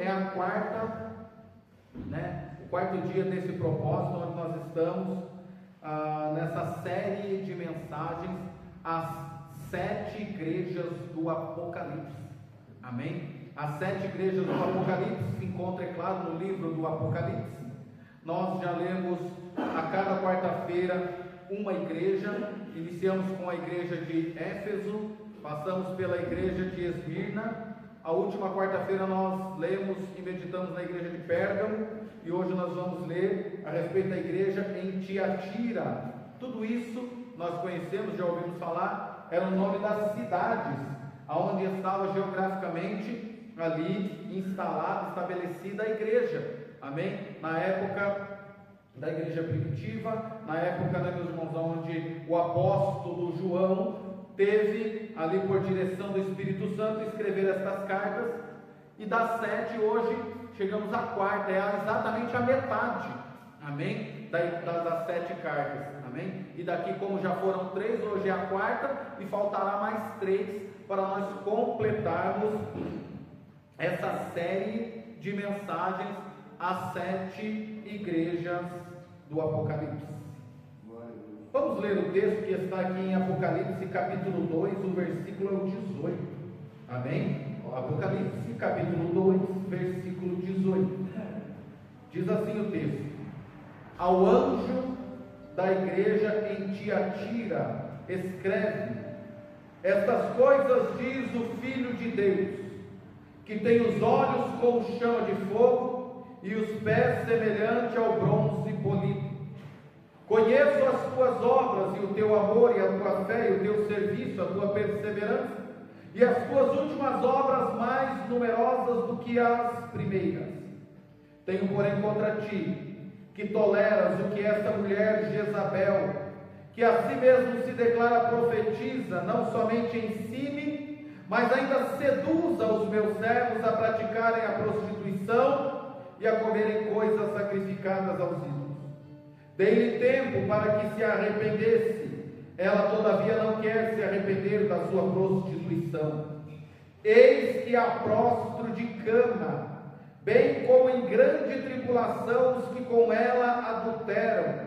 é a quarta, o quarto dia desse propósito, onde nós estamos nessa série de mensagens, as 7 igrejas do Apocalipse. Amém? As 7 igrejas do Apocalipse se encontram, é claro, no livro do Apocalipse. Nós já lemos a cada quarta-feira uma igreja. Iniciamos com a igreja de Éfeso, passamos pela igreja de Esmirna. A última quarta-feira nós lemos e meditamos na igreja de Pérgamo, e hoje nós vamos ler a respeito da igreja em Tiatira. Tudo isso nós conhecemos, já ouvimos falar, era o nome das cidades, aonde estava geograficamente ali instalada, estabelecida a igreja. Amém? Na época da igreja primitiva, na época, meus irmãos, onde o apóstolo João teve ali por direção do Espírito Santo escrever estas cartas, e das 7 hoje chegamos à quarta, é exatamente a metade, amém, das 7 cartas, amém, e daqui, como já foram 3, hoje é a quarta, e faltará mais 3 para nós completarmos essa série de mensagens às 7 igrejas do Apocalipse. Vamos ler o texto que está aqui em Apocalipse capítulo 2, o versículo é o 18, amém? Apocalipse capítulo 2, versículo 18, diz assim o texto: ao anjo da igreja em Tiatira escreve: estas coisas diz o Filho de Deus, que tem os olhos como chama de fogo e os pés semelhante ao bronze polido. Conheço as tuas obras e o teu amor e a tua fé e o teu serviço, a tua perseverança e as tuas últimas obras mais numerosas do que as primeiras. Tenho, porém, contra ti que toleras o que esta mulher Jezabel, que a si mesmo se declara profetiza, não somente ensine, mas ainda seduza os meus servos a praticarem a prostituição e a comerem coisas sacrificadas aos ídolos. Dei-lhe tempo para que se arrependesse, ela todavia não quer se arrepender da sua prostituição. Eis que a prostro de cama, bem como em grande tribulação os que com ela adulteram,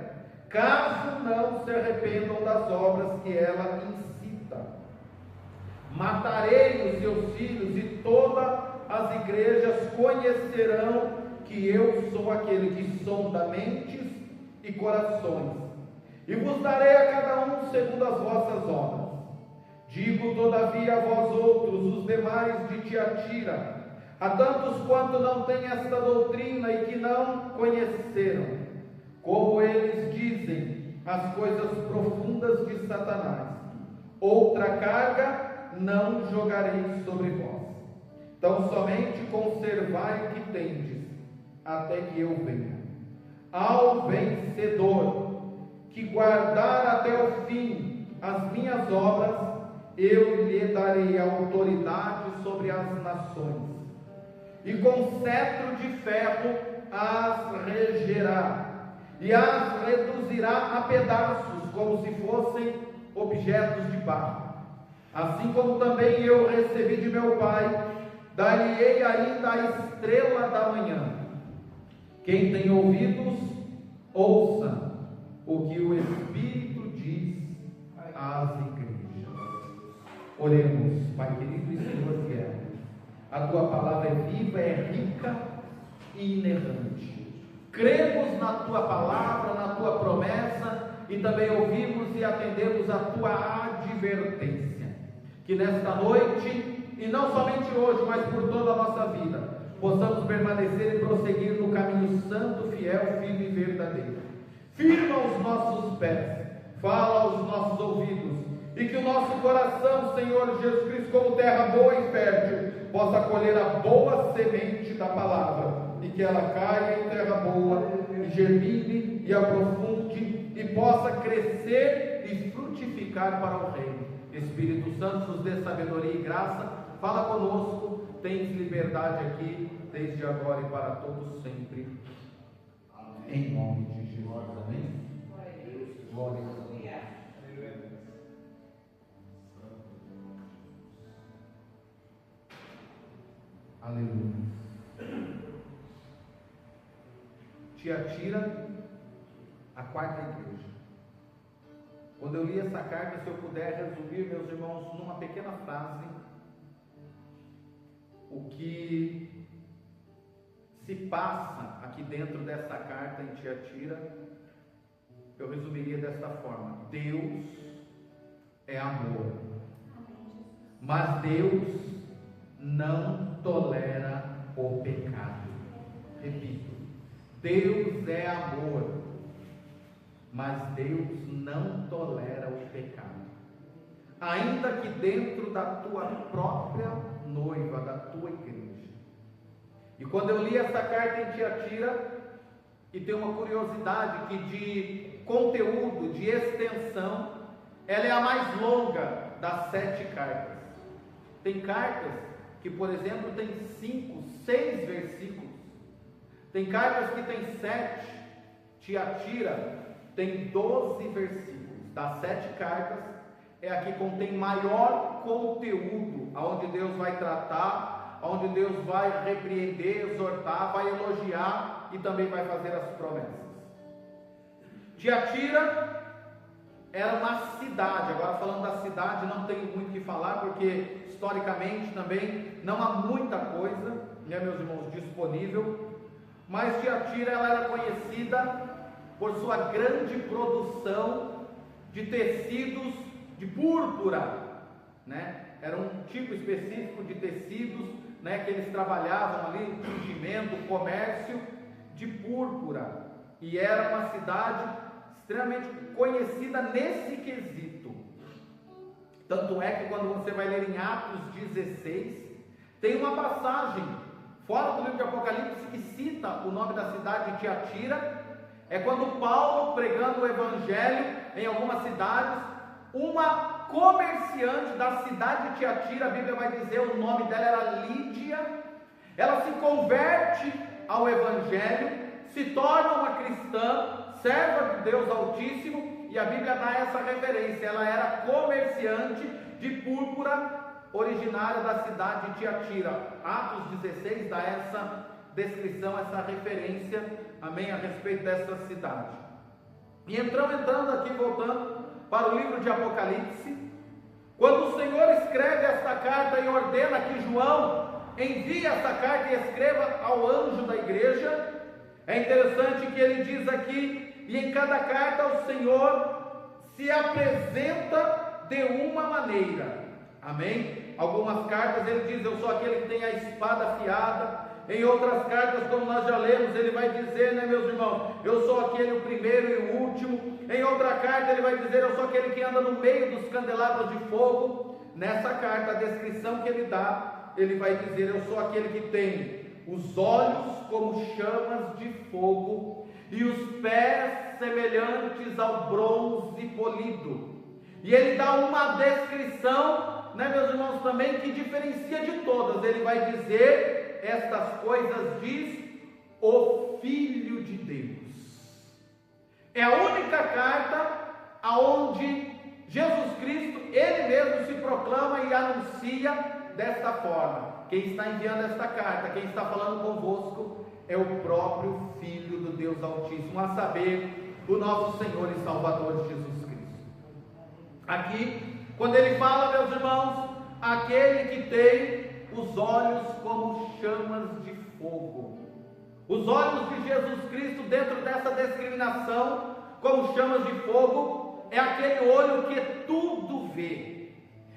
caso não se arrependam das obras que ela incita. Matarei os seus filhos, e todas as igrejas conhecerão que eu sou aquele que sonda mentes e corações, e vos darei a cada um segundo as vossas obras. Digo todavia a vós outros, os demais de Tiatira, a tantos quanto não têm esta doutrina e que não conheceram, como eles dizem as coisas profundas de Satanás, outra carga não jogarei sobre vós. Então somente conservai o que tendes, até que eu venha. Ao vencedor, que guardar até o fim as minhas obras, eu lhe darei autoridade sobre as nações, e com cetro de ferro as regerá, e as reduzirá a pedaços, como se fossem objetos de barro. Assim como também eu recebi de meu Pai, dar-lhe-ei ainda a estrela da manhã. Quem tem ouvidos, ouça o que o Espírito diz às igrejas. Oremos. Pai querido e Senhor fiel, a tua palavra é viva, é rica e inerrante. Cremos na tua palavra, na tua promessa, e também ouvimos e atendemos a tua advertência. Que nesta noite, e não somente hoje, mas por toda a nossa vida, possamos permanecer e prosseguir no caminho santo, fiel, firme e verdadeiro. Firma os nossos pés, fala aos nossos ouvidos, e que o nosso coração, Senhor Jesus Cristo, como terra boa e fértil, possa colher a boa semente da palavra, e que ela caia em terra boa, e germine e aprofunde, e possa crescer e frutificar para o reino. Espírito Santo, nos dê sabedoria e graça, fala conosco. Tens liberdade aqui, desde agora e para todos sempre. Amém. Em nome de Jesus. Amém. Glória a Deus. Aleluia. Tiatira, a quarta igreja. Quando eu li essa carta, se eu puder resumir, meus irmãos, numa pequena frase, o que se passa aqui dentro dessa carta em Tiatira, eu resumiria desta forma: Deus é amor, mas Deus não tolera o pecado. Repito, Deus é amor, mas Deus não tolera o pecado. Ainda que dentro da tua própria noiva, da tua igreja. E quando eu li essa carta em Tiatira, e tem uma curiosidade que de conteúdo, de extensão, ela é a mais longa das 7 cartas. Tem cartas que, por exemplo, tem 5, 6 versículos. Tem cartas que tem 7. Tiatira tem 12 versículos. Das 7 cartas, é a que contém maior conteúdo, onde Deus vai tratar, onde Deus vai repreender, exortar, vai elogiar e também vai fazer as promessas. Tiatira era uma cidade. Agora, falando da cidade, não tenho muito o que falar, porque historicamente também não há muita coisa, né, meus irmãos, disponível. Mas Tiatira, ela era conhecida por sua grande produção de tecidos de púrpura, né? Era um tipo específico de tecidos, né, que eles trabalhavam ali, tingimento, comércio de púrpura. E era uma cidade extremamente conhecida nesse quesito. Tanto é que quando você vai ler em Atos 16, tem uma passagem fora do livro de Apocalipse que cita o nome da cidade de Tiatira. É quando Paulo, pregando o evangelho em algumas cidades, uma comerciante da cidade de Tiatira, a Bíblia vai dizer, o nome dela era Lídia, ela se converte ao evangelho, se torna uma cristã, serva de Deus Altíssimo, e a Bíblia dá essa referência. Ela era comerciante de púrpura, originária da cidade de Tiatira. Atos 16 dá essa descrição, essa referência, amém, a respeito dessa cidade. E entrando aqui, voltando para o livro de Apocalipse, quando o Senhor escreve esta carta e ordena que João envie esta carta e escreva ao anjo da igreja, é interessante que ele diz aqui, e em cada carta o Senhor se apresenta de uma maneira, amém? Algumas cartas ele diz, eu sou aquele que tem a espada afiada. Em outras cartas, como nós já lemos, ele vai dizer, né, meus irmãos, eu sou aquele, o primeiro e o último. Em outra carta ele vai dizer, eu sou aquele que anda no meio dos candelabros de fogo. Nessa carta, a descrição que ele dá, ele vai dizer, eu sou aquele que tem os olhos como chamas de fogo e os pés semelhantes ao bronze polido. E ele dá uma descrição, né, meus irmãos, também que diferencia de todas. Ele vai dizer, estas coisas diz o Filho de Deus. É a única carta aonde Jesus Cristo, ele mesmo se proclama e anuncia desta forma. Quem está enviando esta carta, quem está falando convosco, é o próprio Filho do Deus Altíssimo, a saber, o nosso Senhor e Salvador Jesus Cristo. Aqui, quando ele fala, meus irmãos, aquele que tem os olhos como chamas de fogo. Os olhos de Jesus Cristo, dentro dessa discriminação, como chamas de fogo, é aquele olho que tudo vê.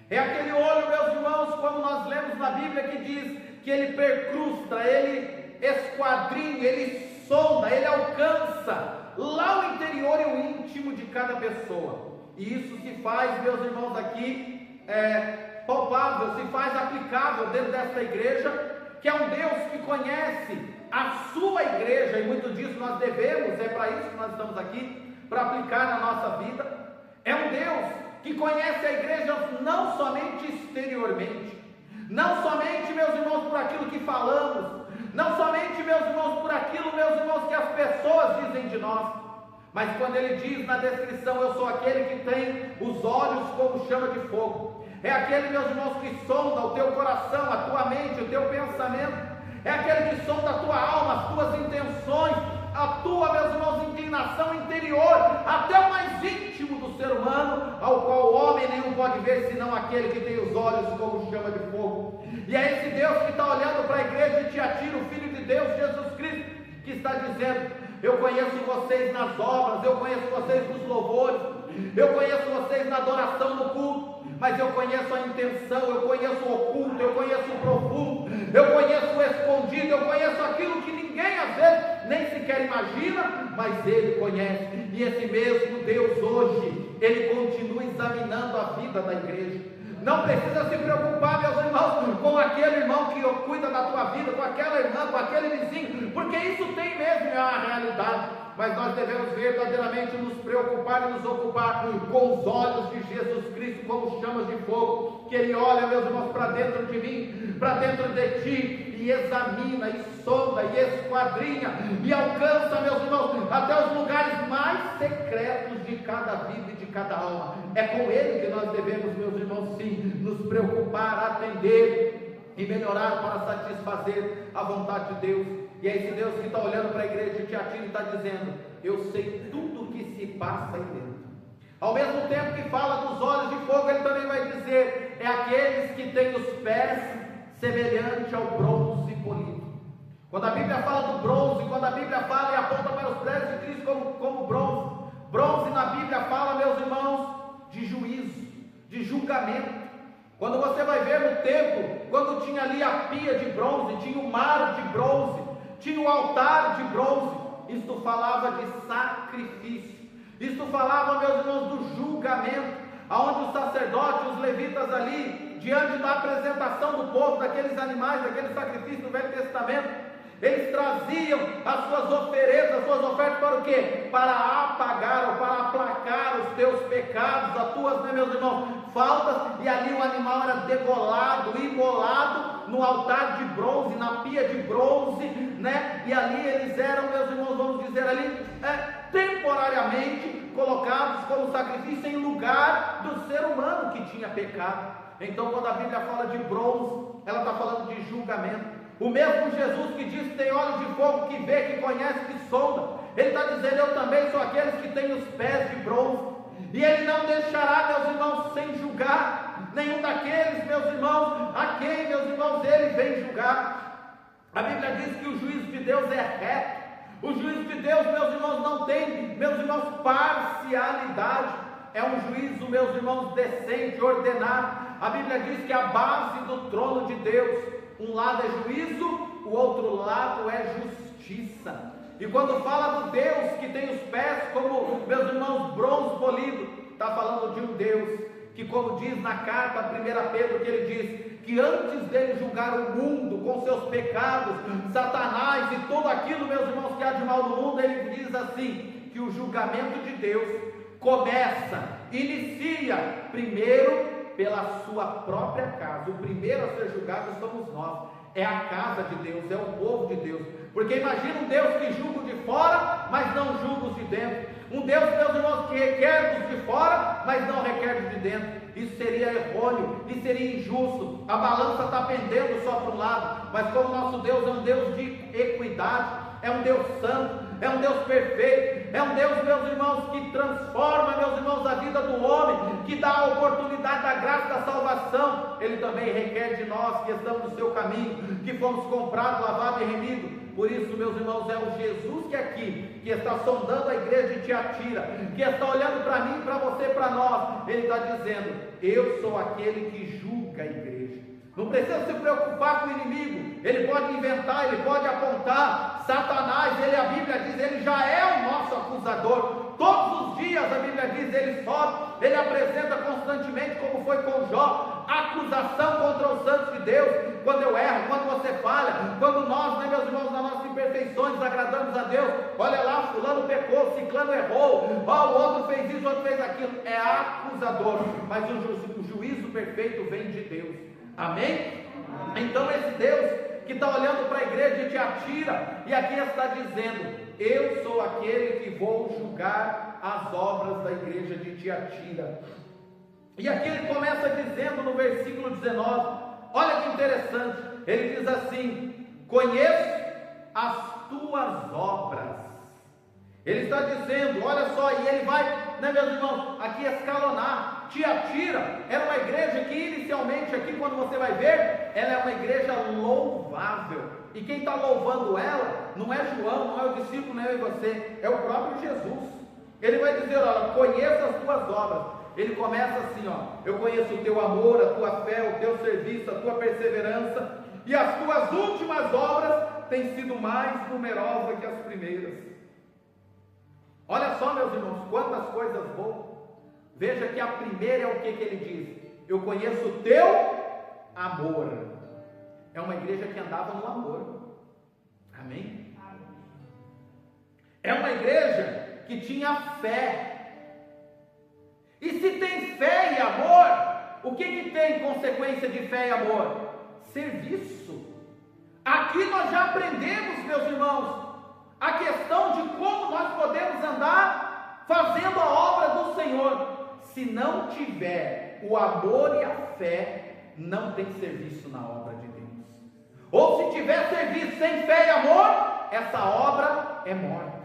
É aquele olho, meus irmãos, como nós lemos na Bíblia, que diz que ele percrusta, ele esquadrinha, ele sonda, ele alcança lá o interior e o íntimo de cada pessoa. E isso se faz, meus irmãos, aqui palpável, se faz aplicável dentro desta igreja, que é um Deus que conhece a sua igreja, e muito disso nós devemos, é para isso que nós estamos aqui, para aplicar na nossa vida. É um Deus que conhece a igreja não somente exteriormente, não somente, meus irmãos, por aquilo que falamos, não somente, meus irmãos, por aquilo, meus irmãos, que as pessoas dizem de nós, mas quando ele diz na descrição, eu sou aquele que tem os olhos como chama de fogo, é aquele, meus irmãos, que sonda o teu coração, a tua mente, o teu pensamento, é aquele que sonda a tua alma, as tuas intenções, a tua, meus irmãos, inclinação interior, até o mais íntimo do ser humano, ao qual o homem nenhum pode ver, senão aquele que tem os olhos como chama de fogo. E é esse Deus que está olhando para a igreja de Tiatira, o Filho de Deus, Jesus Cristo, que está dizendo: eu conheço vocês nas obras, eu conheço vocês nos louvores, eu conheço vocês na adoração no culto, mas eu conheço a intenção, eu conheço o oculto, eu conheço o profundo, eu conheço o escondido, eu conheço aquilo que ninguém às vezes nem sequer imagina, mas Ele conhece. E esse mesmo Deus hoje, Ele continua examinando a vida da igreja. Não precisa se preocupar, meus irmãos, com aquele irmão que cuida da tua vida, com aquela irmã, com aquele vizinho, porque isso tem mesmo, é uma realidade. Mas nós devemos verdadeiramente nos preocupar e nos ocupar com os olhos de Jesus Cristo, como chamas de fogo, que Ele olha, meus irmãos, para dentro de mim, para dentro de ti, e examina, e sonda, e esquadrinha, e alcança, meus irmãos, até os lugares mais secretos de cada vida e de cada alma. É com Ele que nós devemos, meus irmãos, sim, nos preocupar, atender e melhorar para satisfazer a vontade de Deus. E é esse Deus que está olhando para a igreja de Tiatira e está dizendo: eu sei tudo o que se passa aí dentro. Ao mesmo tempo que fala dos olhos de fogo, ele também vai dizer: é aqueles que têm os pés semelhante ao bronze polido. Quando a Bíblia fala do bronze, quando a Bíblia fala e aponta para os pés de Cristo como bronze na Bíblia fala, meus irmãos, de juízo, de julgamento. Quando você vai ver no templo, quando tinha ali a pia de bronze, tinha o mar de bronze, tinha o altar de bronze, isto falava de sacrifício, isto falava, meus irmãos, do julgamento, aonde os sacerdotes, os levitas ali, diante da apresentação do povo, daqueles animais, daqueles sacrifícios do Velho Testamento, eles traziam as suas oferendas, as suas ofertas para o quê? Para apagar ou para aplacar os teus pecados, as tuas, né, meus irmãos, faltas, e ali o animal era degolado, imolado no altar de bronze, na pia de bronze, né? E ali eles eram, meus irmãos, vamos dizer ali, temporariamente colocados como sacrifício em lugar do ser humano que tinha pecado. Então, quando a Bíblia fala de bronze, ela está falando de julgamento. O mesmo Jesus que diz que tem olhos de fogo, que vê, que conhece, que sonda, Ele está dizendo: eu também sou aqueles que têm os pés de bronze, e Ele não deixará, meus irmãos, sem julgar nenhum daqueles, meus irmãos, a quem, meus irmãos, Ele vem julgar. A Bíblia diz que o juízo de Deus é reto. O juízo de Deus, meus irmãos, não tem, meus irmãos, parcialidade. É um juízo, meus irmãos, decente, ordenado. A Bíblia diz que a base do trono de Deus, um lado é juízo, o outro lado é justiça. E quando fala do Deus que tem os pés como, meus irmãos, bronze polido, está falando de um Deus que, como diz na carta a 1 Pedro, que ele diz que antes dele julgar o mundo com seus pecados, Satanás e tudo aquilo, meus irmãos, que há de mal no mundo, ele diz assim, que o julgamento de Deus inicia primeiro pela sua própria casa. O primeiro a ser julgado somos nós, é a casa de Deus, é o povo de Deus. Porque imagina um Deus que julga os de fora, mas não julga os de dentro. Um Deus, meus irmãos, que requer dos de fora, mas não requer dos de dentro. Isso seria errôneo, isso seria injusto. A balança está pendendo só para um lado. Mas como nosso Deus é um Deus de equidade, é um Deus santo, é um Deus perfeito, é um Deus, meus irmãos, que transforma, meus irmãos, a vida do homem, que dá a oportunidade da graça da salvação. Ele também requer de nós que estamos no seu caminho, que fomos comprados, lavados e remidos. Por isso, meus irmãos, é o Jesus que aqui, que está sondando a igreja de Tiatira, que está olhando para mim, para você, para nós. Ele está dizendo: eu sou aquele que julga a igreja. Não precisa se preocupar com o inimigo. Ele pode inventar, ele pode apontar. Satanás, a Bíblia diz, ele já é o nosso acusador. Todos os dias a Bíblia diz, ele sobe, ele apresenta constantemente, como foi com Jó, acusação contra os santos de Deus. Quando eu erro, quando você falha, quando nós, né, meus irmãos, nas nossas imperfeições agradamos a Deus. Olha lá, fulano pecou, ciclano errou, o outro fez isso, o outro fez aquilo. É acusador, mas o juízo perfeito vem de Deus. Amém? Então esse Deus que está olhando para a igreja de Tiatira, e aqui está dizendo: eu sou aquele que vou julgar as obras da igreja de Tiatira. E aqui ele começa dizendo no versículo 19, olha que interessante, ele diz assim: conheço as tuas obras. Ele está dizendo, olha só, e ele vai, né, meus irmãos, aqui escalonar. Tiatira era uma igreja que inicialmente, aqui quando você vai ver, ela é uma igreja louvável. E quem está louvando ela, não é João, não é o discípulo, não é eu e você, é o próprio Jesus. Ele vai dizer, olha, conheça as tuas obras. Ele começa assim, ó, eu conheço o teu amor, a tua fé, o teu serviço, a tua perseverança, e as tuas últimas obras têm sido mais numerosas que as primeiras. Olha só, meus irmãos, quantas coisas boas. Veja que a primeira é o que ele diz: eu conheço o teu amor. É uma igreja que andava no amor. Amém? É uma igreja que tinha fé. E se tem fé e amor, o que tem consequência de fé e amor? Serviço. Aqui nós já aprendemos, meus irmãos, a questão de como nós podemos andar fazendo a obra do Senhor. Se não tiver o amor e a fé, não tem serviço na obra de Deus. Ou se tiver serviço sem fé e amor, essa obra é morta.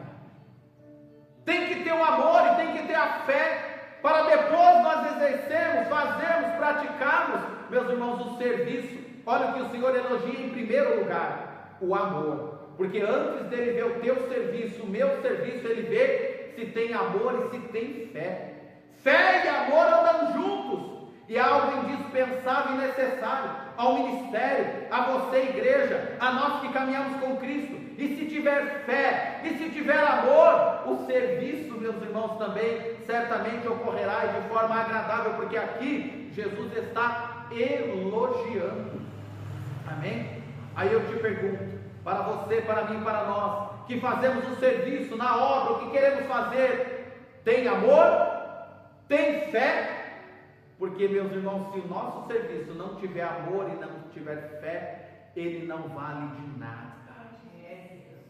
Tem que ter o amor e tem que ter a fé, para depois nós exercermos, fazermos, praticarmos, meus irmãos, o serviço. Olha o que o Senhor elogia em primeiro lugar: o amor. Porque antes dele ver o teu serviço, o meu serviço, ele vê se tem amor e se tem fé. Fé e amor andam juntos, e é algo indispensável e necessário ao ministério, a você, igreja, a nós que caminhamos com Cristo. E se tiver fé, e se tiver amor, o serviço, meus irmãos, também certamente ocorrerá e de forma agradável, porque aqui Jesus está elogiando. Amém? Aí eu te pergunto, para você, para mim, para nós, que fazemos o serviço na obra, o que queremos fazer, tem amor? Tem fé? Porque, meus irmãos, se o nosso serviço não tiver amor e não tiver fé, ele não vale de nada.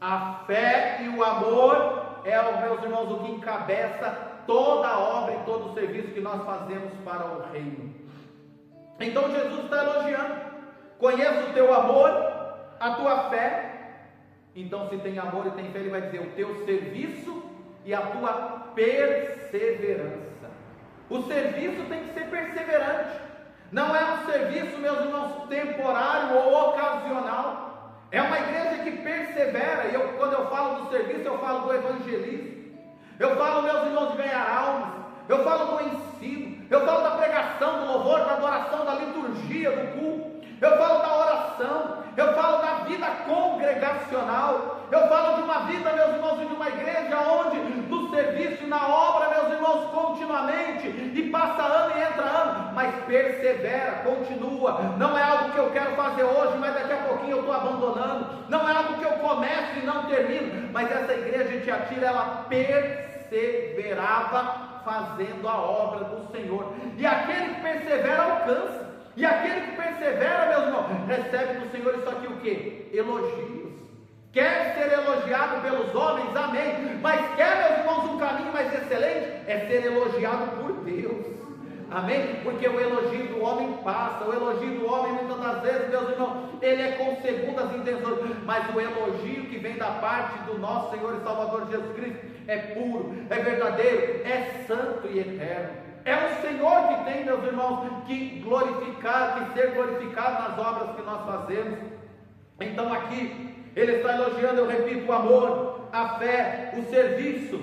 A fé e o amor meus irmãos, o que encabeça toda a obra e todo o serviço que nós fazemos para o reino. Então Jesus está elogiando: conheço o teu amor, a tua fé. Então, se tem amor e tem fé, ele vai dizer o teu serviço e a tua perseverança. O serviço tem que ser perseverante. Não é um serviço, meus irmãos, temporário ou ocasional. É uma igreja que persevera. E quando eu falo do serviço, eu falo do evangelismo. Eu falo, meus irmãos, de ganhar almas. Eu falo do ensino. Eu falo da pregação, do louvor, da adoração, da liturgia, do culto. Eu falo da oração. Eu falo da vida congregacional. Eu falo de uma vida, meus irmãos, de uma igreja onde no serviço e na obra, meus irmãos, continuamente, e passa ano e entra ano, mas persevera, continua. Não é algo que eu quero fazer hoje, mas daqui a pouquinho eu estou abandonando. Não é algo que eu começo e não termino. Mas essa igreja de Tiatira, ela perseverava fazendo a obra do Senhor. E aquele que persevera alcança. E aquele que persevera, meus irmãos, recebe do Senhor isso aqui o quê? Elogios. Quer ser elogiado pelos homens? Amém. Mas quer, meus irmãos, um caminho mais excelente? É ser elogiado por Deus. Amém? Porque o elogio do homem passa. O elogio do homem, muitas das vezes, meus irmãos, ele é com segundas intenções. Mas o elogio que vem da parte do nosso Senhor e Salvador Jesus Cristo é puro, é verdadeiro, é santo e eterno. É o Senhor que tem, meus irmãos, que glorificar, que ser glorificado nas obras que nós fazemos. Então aqui ele está elogiando, eu repito, o amor, a fé, o serviço,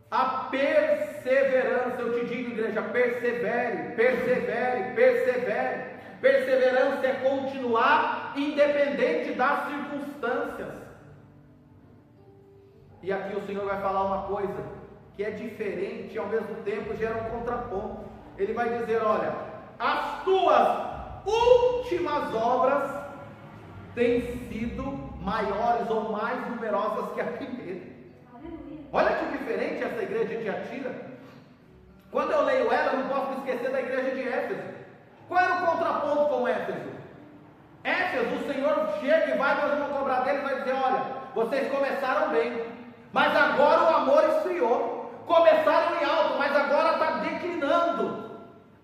a perseverança. Eu te digo, igreja, persevere, persevere, persevere. Perseverança é continuar independente das circunstâncias. E aqui o Senhor vai falar uma coisa que é diferente e ao mesmo tempo gera um contraponto. Ele vai dizer: olha, as tuas últimas obras têm sido maiores ou mais numerosas que a primeira. Olha que diferente essa igreja de Tiatira. Quando eu leio ela, eu não posso me esquecer da igreja de Éfeso. Qual era o contraponto com Éfeso? Éfeso, o Senhor chega e vai, nós vamos cobrar dele e vai dizer: olha, vocês começaram bem, mas agora o amor esfriou. Começaram em alto, mas agora está declinando.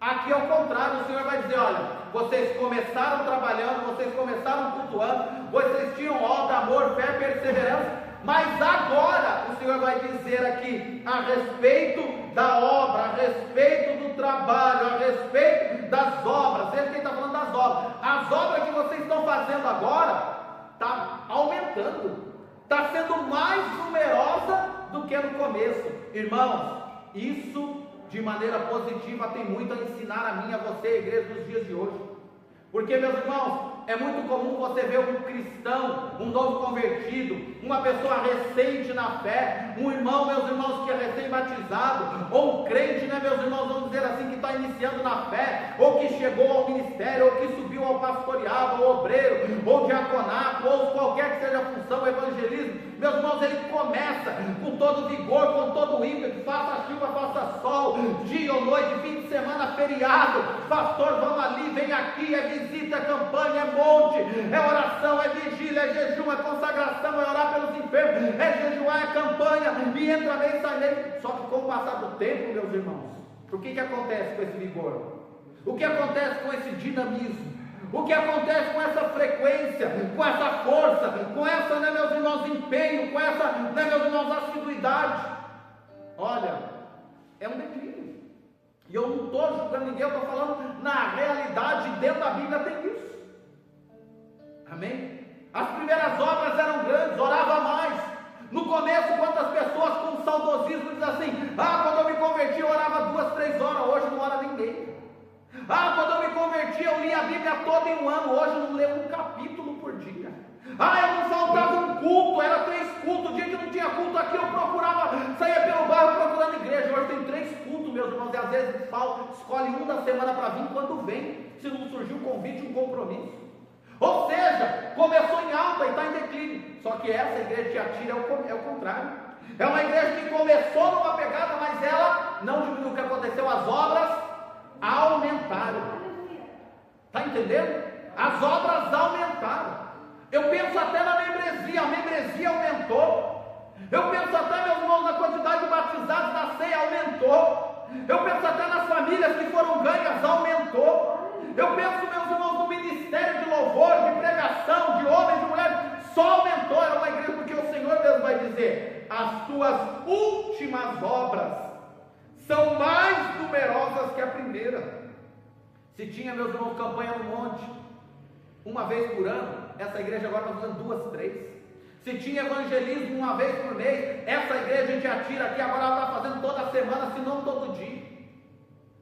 Aqui ao contrário, o Senhor vai dizer: olha, vocês começaram trabalhando, vocês começaram cultuando, vocês tinham obra, amor, fé, perseverança, Mas agora o Senhor vai dizer aqui a respeito da obra, a respeito do trabalho, a respeito das obras. Veja que ele está falando das obras. As obras que vocês estão fazendo agora está aumentando, está sendo mais numerosa do que no começo. Irmãos, isso de maneira positiva tem muito a ensinar a mim, a você, a igreja dos dias de hoje. Porque, meus irmãos, é muito comum você ver um cristão, um novo convertido, uma pessoa recente na fé, um irmão, meus irmãos, que é recém-batizado, ou um crente, né, meus irmãos, vamos dizer assim, que está iniciando na fé, ou que chegou ao ministério, ou que subiu ao pastoreado, ou obreiro, ou diaconato, ou qualquer que seja a função, evangelismo. Meus irmãos, ele começa com todo vigor, com todo ímpeto, faça chuva, faça sol, dia ou noite, fim de semana, feriado, pastor, vamos ali, vem aqui, é visita, é campanha, é monte, é oração, é vigília, é jejum, é consagração, é orar pelos enfermos, é jejuar, é campanha, e entra nele, sai nele. Só que com o passar do tempo, meus irmãos, o que acontece com esse vigor? O que acontece com esse dinamismo? O que acontece com essa frequência, com essa força, com essa, né, meus irmãos, empenho, com essa, né, meus irmãos, assiduidade? Olha, é um declínio. E eu não estou julgando ninguém, eu estou falando na realidade, dentro da Bíblia tem isso. Amém? As primeiras obras eram grandes, orava mais. No começo, quantas pessoas com saudosismo dizem assim: quando eu me converti eu orava 2, 3 horas, hoje não ora ninguém. Quando eu me converti eu li a Bíblia toda em um ano, hoje não leio um capítulo por dia. Eu não faltava um culto, era 3 cultos, o dia que não tinha culto aqui eu procurava, saía pelo bairro procurando igreja. Hoje tem 3 cultos, meus irmãos, e às vezes escolhe um da semana para vir quando vem, se não surgiu um convite, um compromisso. Ou seja, começou em alta e está em declínio. Só que essa igreja de Tiatira é o contrário. É uma igreja que começou numa pegada, mas ela não diminuiu. O que aconteceu? As obras aumentaram. Está entendendo? As obras aumentaram. Eu penso até na membresia, a membresia aumentou. Eu penso até, meus irmãos, na quantidade de batizados na ceia aumentou. Eu penso até nas famílias que foram ganhas, aumentou. Eu penso, meus irmãos, no ministério de louvor, de pregação, de homens, de mulheres, só aumentou. Era uma igreja, porque o Senhor Deus vai dizer: as tuas últimas obras são mais numerosas que a primeira. Se tinha, meus irmãos, campanha no monte uma vez por ano, essa igreja agora está fazendo 2, 3. Se tinha evangelismo uma vez por mês, essa igreja de Tiatira aqui agora ela está fazendo toda semana, se não todo dia.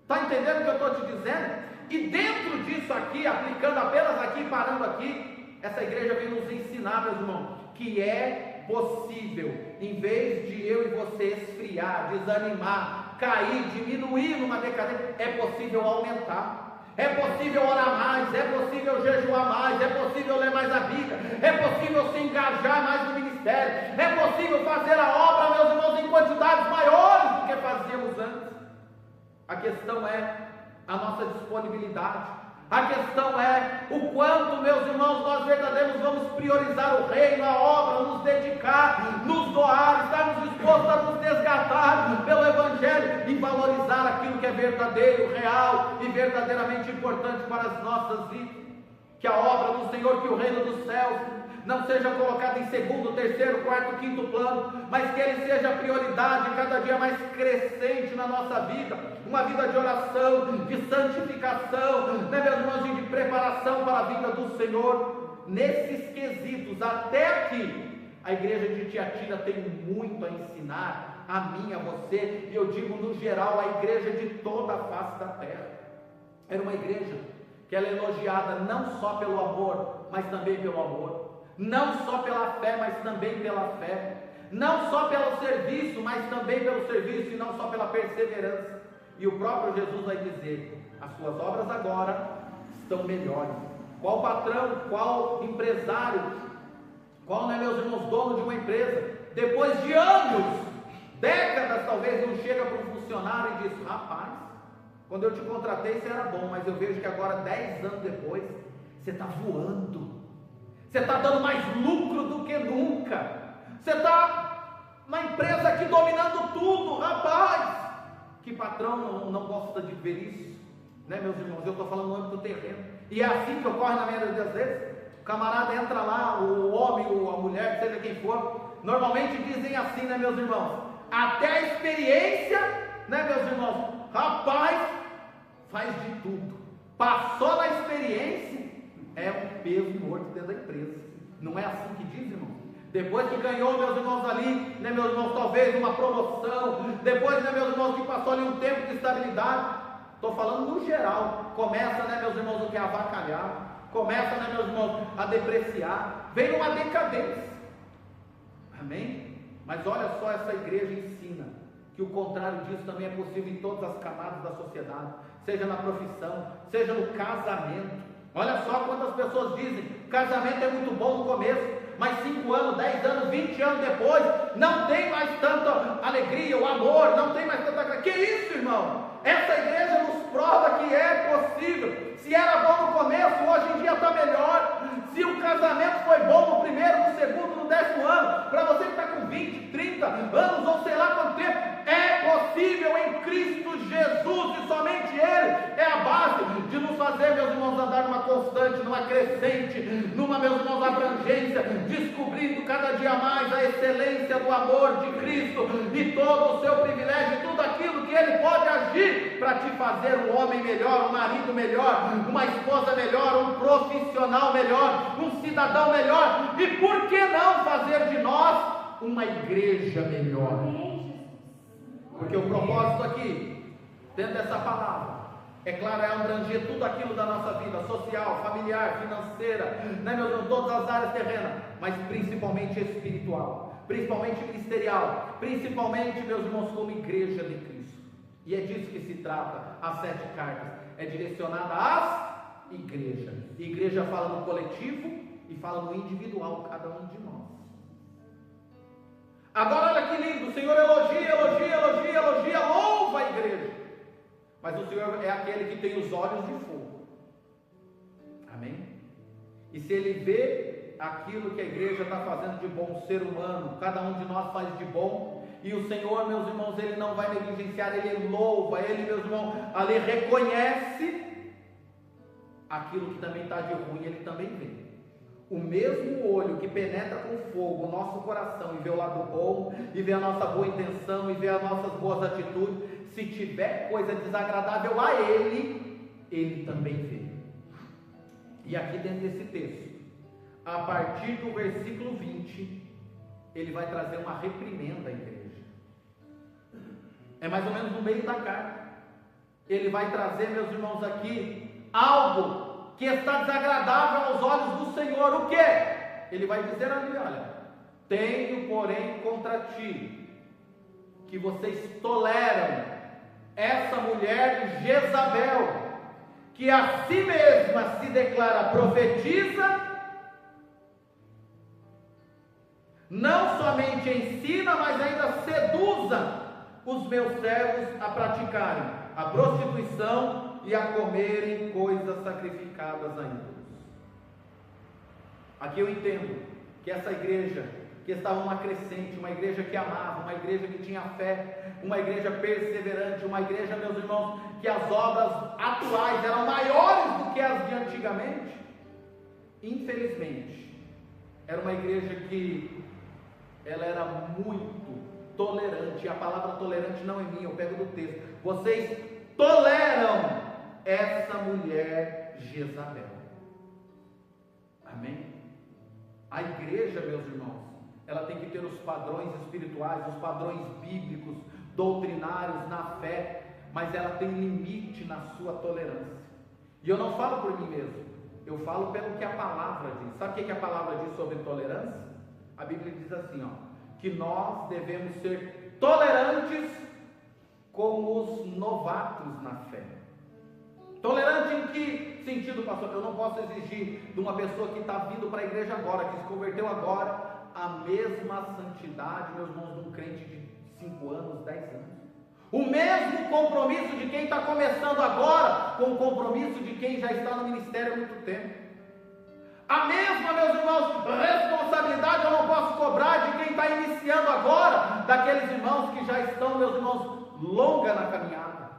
Está entendendo o que eu estou te dizendo? E dentro disso aqui, aplicando apenas aqui, parando aqui, essa igreja vem nos ensinar, meus irmãos, que é possível, em vez de eu e você esfriar, desanimar, cair, diminuir numa decadência, é possível aumentar. É possível orar mais, é possível jejuar mais, é possível ler mais a Bíblia, é possível se engajar mais no ministério, é possível fazer a obra, meus irmãos, em quantidades maiores do que fazíamos antes. A questão é a nossa disponibilidade. A questão é o quanto, meus irmãos, nós verdadeiros vamos priorizar o reino, a obra, nos dedicar, nos doar, estarmos dispostos a nos desgastar pelo Evangelho e valorizar aquilo que é verdadeiro, real e verdadeiramente importante para as nossas vidas. Que a obra do Senhor, que o reino dos céus não seja colocado em segundo, terceiro, quarto, quinto plano, mas que ele seja a prioridade cada dia mais crescente na nossa vida, uma vida de oração, de santificação, né, meus irmãos, de preparação para a vinda do Senhor. Nesses quesitos, até aqui, a igreja de Tiatira tem muito a ensinar a mim, a você, e eu digo no geral, a igreja de toda a face da terra. Era uma igreja que ela é elogiada não só pelo amor, mas também pelo amor. Não só pela fé, mas também pela fé. Não só pelo serviço, mas também pelo serviço, e não só pela perseverança. E o próprio Jesus vai dizer: as suas obras agora estão melhores. Qual patrão, qual empresário, qual, né, meus irmãos, dono de uma empresa, depois de anos, décadas talvez, não chega para um funcionário e diz: rapaz, quando eu te contratei você era bom, mas eu vejo que agora 10 anos depois, você está voando. Você está dando mais lucro do que nunca. Você está na empresa aqui dominando tudo, rapaz. Que patrão não gosta de ver isso? Né, meus irmãos? Eu estou falando no âmbito do terreno. E é assim que ocorre na maioria das vezes. O camarada entra lá, o homem ou a mulher, seja quem for, normalmente dizem assim, né, meus irmãos? Até a experiência, né, meus irmãos? Rapaz, faz de tudo. Passou na experiência, é um peso morto dentro da empresa. Não é assim que diz, irmão? Depois que ganhou, meus irmãos, ali, né, meus irmãos, talvez uma promoção, depois, né, meus irmãos, que passou ali um tempo de estabilidade, estou falando no geral, começa, né, meus irmãos, o que? A avacalhar, começa, né, meus irmãos, a depreciar, vem uma decadência, amém? Mas olha só, essa igreja ensina que o contrário disso também é possível em todas as camadas da sociedade, seja na profissão, seja no casamento. Olha só quantas pessoas dizem, casamento é muito bom no começo, mas 5 anos, 10 anos, 20 anos depois, não tem mais tanta alegria, o amor, não tem mais tanta graça. Que isso, irmão? Essa igreja nos prova que é possível. Se era bom no começo, hoje em dia está melhor. Se o casamento foi bom no primeiro, no segundo, no 10º ano, para você que está com 20, 30 anos, ou sei lá quanto tempo, é possível em Cristo Jesus, e somente Ele é a base de nos fazer, meus irmãos, andar numa constante, numa crescente, numa, meus irmãos, abrangência, descobrindo cada dia mais a excelência do amor de Cristo e todo o seu privilégio, tudo aquilo que Ele pode agir para te fazer um homem melhor, um marido melhor, uma esposa melhor, um profissional melhor, um cidadão melhor, e por que não fazer de nós uma igreja melhor? Porque o propósito aqui, dentro dessa palavra, é claro, é abranger tudo aquilo da nossa vida, social, familiar, financeira, né, meus irmãos, todas as áreas terrenas, mas principalmente espiritual, principalmente ministerial, principalmente, meus irmãos, como igreja de Cristo. E é disso que se trata, as 7 cartas, é direcionada às igrejas. Igreja fala no coletivo e fala no individual, cada um de nós. Agora olha que lindo, o Senhor elogia, louva a igreja. Mas o Senhor é aquele que tem os olhos de fogo. Amém? E se Ele vê aquilo que a igreja está fazendo de bom, ser humano, cada um de nós faz de bom, e o Senhor, meus irmãos, Ele não vai negligenciar, Ele louva, Ele, meus irmãos, ali reconhece aquilo que também está de ruim, Ele também vê. O mesmo olho que penetra com fogo o nosso coração e vê o lado bom, e vê a nossa boa intenção, e vê as nossas boas atitudes, se tiver coisa desagradável a Ele, Ele também vê. E aqui dentro desse texto, a partir do versículo 20, Ele vai trazer uma reprimenda à igreja. É mais ou menos no meio da carta. Ele vai trazer, meus irmãos, aqui algo que está desagradável aos olhos do Senhor. O que? Ele vai dizer ali, olha, tenho porém contra ti, que vocês toleram essa mulher Jezabel, que a si mesma se declara profetiza, não somente ensina, mas ainda seduza os meus servos a praticarem a prostituição e a comerem coisas sacrificadas a ídolos. Aqui eu entendo que essa igreja que estava numa crescente, uma igreja que amava, uma igreja que tinha fé, uma igreja perseverante, uma igreja, meus irmãos, que as obras atuais eram maiores do que as de antigamente. Infelizmente, era uma igreja que ela era muito tolerante, e a palavra tolerante não é minha, eu pego do texto. Vocês toleram essa mulher Jezabel. Amém? A igreja, meus irmãos, ela tem que ter os padrões espirituais, os padrões bíblicos, doutrinários na fé, mas ela tem limite na sua tolerância. E eu não falo por mim mesmo, eu falo pelo que a palavra diz. Sabe o que a palavra diz sobre tolerância? A Bíblia diz assim, ó, que nós devemos ser tolerantes com os novatos na fé. Tolerante em que sentido, pastor? Eu não posso exigir de uma pessoa que está vindo para a igreja agora, que se converteu agora, a mesma santidade, meus irmãos, de um crente de 5 anos, 10 anos. O mesmo compromisso de quem está começando agora, com o compromisso de quem já está no ministério há muito tempo. A mesma, meus irmãos, responsabilidade eu não posso cobrar de quem está iniciando agora, daqueles irmãos que já estão, meus irmãos, longa na caminhada.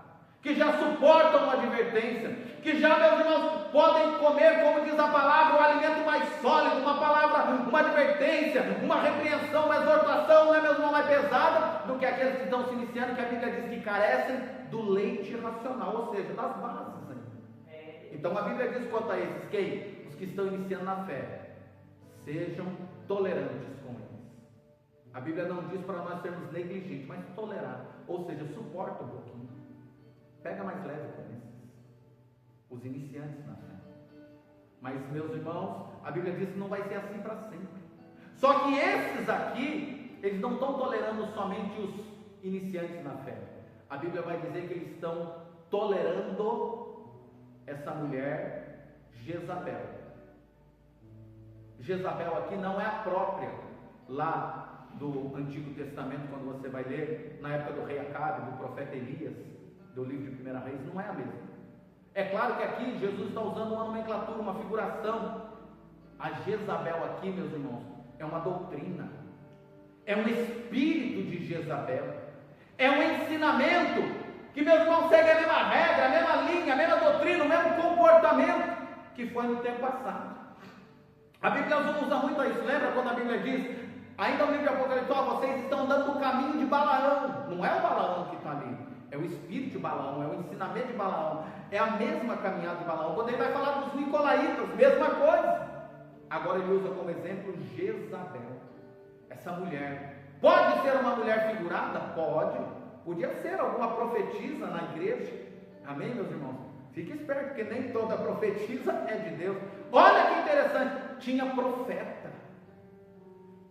que já suportam uma advertência, que já, meus irmãos, podem comer, como diz a palavra, um alimento mais sólido, uma palavra, uma advertência, uma repreensão, uma exortação, não é, meus irmãos, mais pesada do que aqueles que estão se iniciando, que a Bíblia diz que carecem do leite racional, ou seja, das bases. Então a Bíblia diz quanto a esses, quem? Os que estão iniciando na fé, sejam tolerantes com eles. A Bíblia não diz para nós sermos negligentes, mas tolerar, ou seja, suporta um pouquinho, pega mais leve com eles, os iniciantes na fé. Mas, meus irmãos, a Bíblia diz que não vai ser assim para sempre. Só que esses aqui, eles não estão tolerando somente os iniciantes na fé. A Bíblia vai dizer que eles estão tolerando essa mulher Jezabel. Jezabel aqui não é a própria lá do Antigo Testamento, quando você vai ler na época do rei Acabe, do profeta Elias, do livro de 1 Reis, não é a mesma. É claro que aqui Jesus está usando uma nomenclatura, uma figuração. A Jezabel aqui, meus irmãos, é uma doutrina, é um espírito de Jezabel, é um ensinamento que, meus irmãos, segue a mesma regra, a mesma linha, a mesma doutrina, o mesmo comportamento que foi no tempo passado. A Bíblia usa muito isso. Lembra quando a Bíblia diz, ainda no livro de Apocalipse, vocês estão andando no caminho de Balaão? Não é o Balaão que está ali, é o espírito de Balaão, é o ensinamento de Balaão, é a mesma caminhada de Balaão. Quando ele vai falar dos nicolaítas, mesma coisa. Agora ele usa como exemplo Jezabel, essa mulher. Pode ser uma mulher figurada? Pode. Podia ser alguma profetisa na igreja. Amém, meus irmãos? Fique esperto, porque nem toda profetisa é de Deus. Olha que interessante, tinha profeta.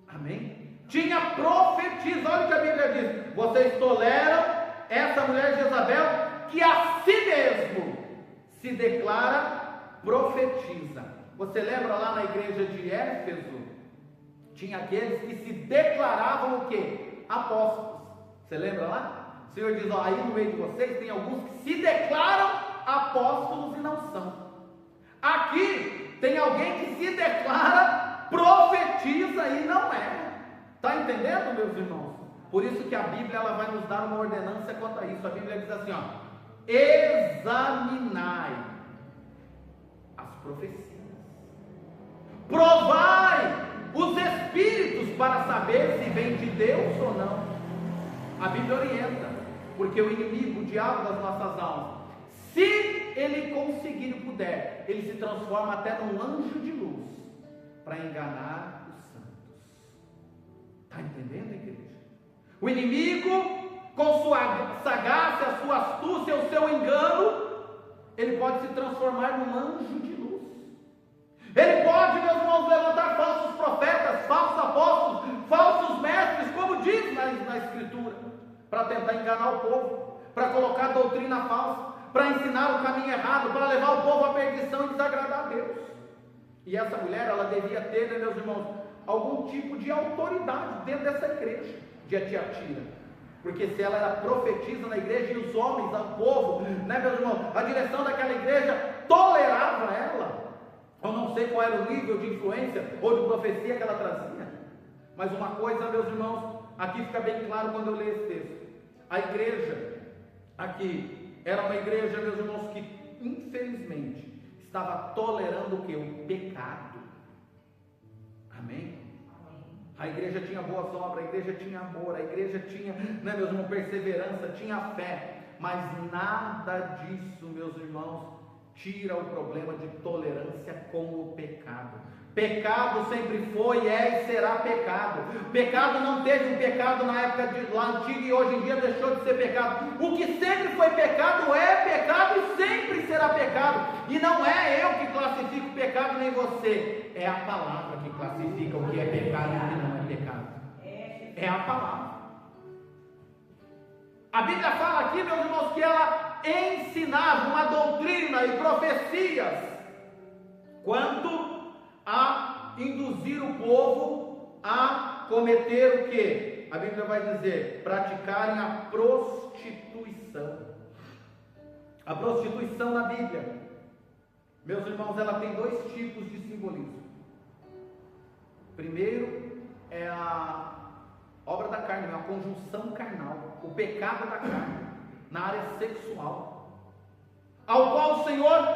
Amém? Tinha profetisa. Olha o que a Bíblia diz: vocês toleram essa mulher Jezabel, que a si mesmo se declara profetisa. Você lembra lá na igreja de Éfeso? Tinha aqueles que se declaravam o quê? Apóstolos. Você lembra lá? O Senhor diz, aí no meio de vocês tem alguns que se declaram apóstolos e não são. Aqui tem alguém que se declara profetiza e não é. Está entendendo, meus irmãos? Por isso que a Bíblia ela vai nos dar uma ordenança quanto a isso. A Bíblia diz assim, examinai as profecias, provai os espíritos para saber se vem de Deus ou não. A Bíblia orienta, porque o inimigo, o diabo das nossas almas, se ele conseguir e puder, ele se transforma até num anjo de luz para enganar os santos. Está entendendo, igreja? O inimigo, com sua sagácia, sua astúcia, o seu engano, ele pode se transformar num anjo de luz. Ele pode, meus irmãos, levantar falsos profetas, falsos apóstolos, falsos mestres, como diz na Escritura, para tentar enganar o povo, para colocar doutrina falsa, para ensinar o caminho errado, para levar o povo à perdição e desagradar a Deus. E essa mulher, ela devia ter, né, meus irmãos, algum tipo de autoridade dentro dessa igreja de Tiatira, porque se ela era profetisa na igreja e os homens, o povo, né, meus irmãos, a direção daquela igreja tolerava ela. Eu não sei qual era o nível de influência ou de profecia que ela trazia, mas uma coisa, meus irmãos, aqui fica bem claro quando eu leio esse texto. A igreja aqui era uma igreja, meus irmãos, que infelizmente estava tolerando o que? O pecado. Amém? A igreja tinha boas obras, a igreja tinha amor, a igreja tinha, né, meus irmãos, perseverança, tinha fé, mas nada disso, meus irmãos, tira o problema de tolerância com o pecado. Pecado sempre foi, é e será pecado. Pecado não teve um pecado na época lá antiga e hoje em dia deixou de ser pecado. O que sempre foi pecado é pecado e sempre será pecado. E não é eu que classifico o pecado nem você. É a palavra que classifica o que é pecado e o que não é pecado. É a palavra. A Bíblia fala aqui, meus irmãos, que ela ensinava uma doutrina e profecias quanto a induzir o povo a cometer o que? A Bíblia vai dizer, praticarem a prostituição. A prostituição na Bíblia, meus irmãos, ela tem dois tipos de simbolismo. Primeiro é a obra da carne, é a conjunção carnal, o pecado da carne, na área sexual. ao qual o Senhor,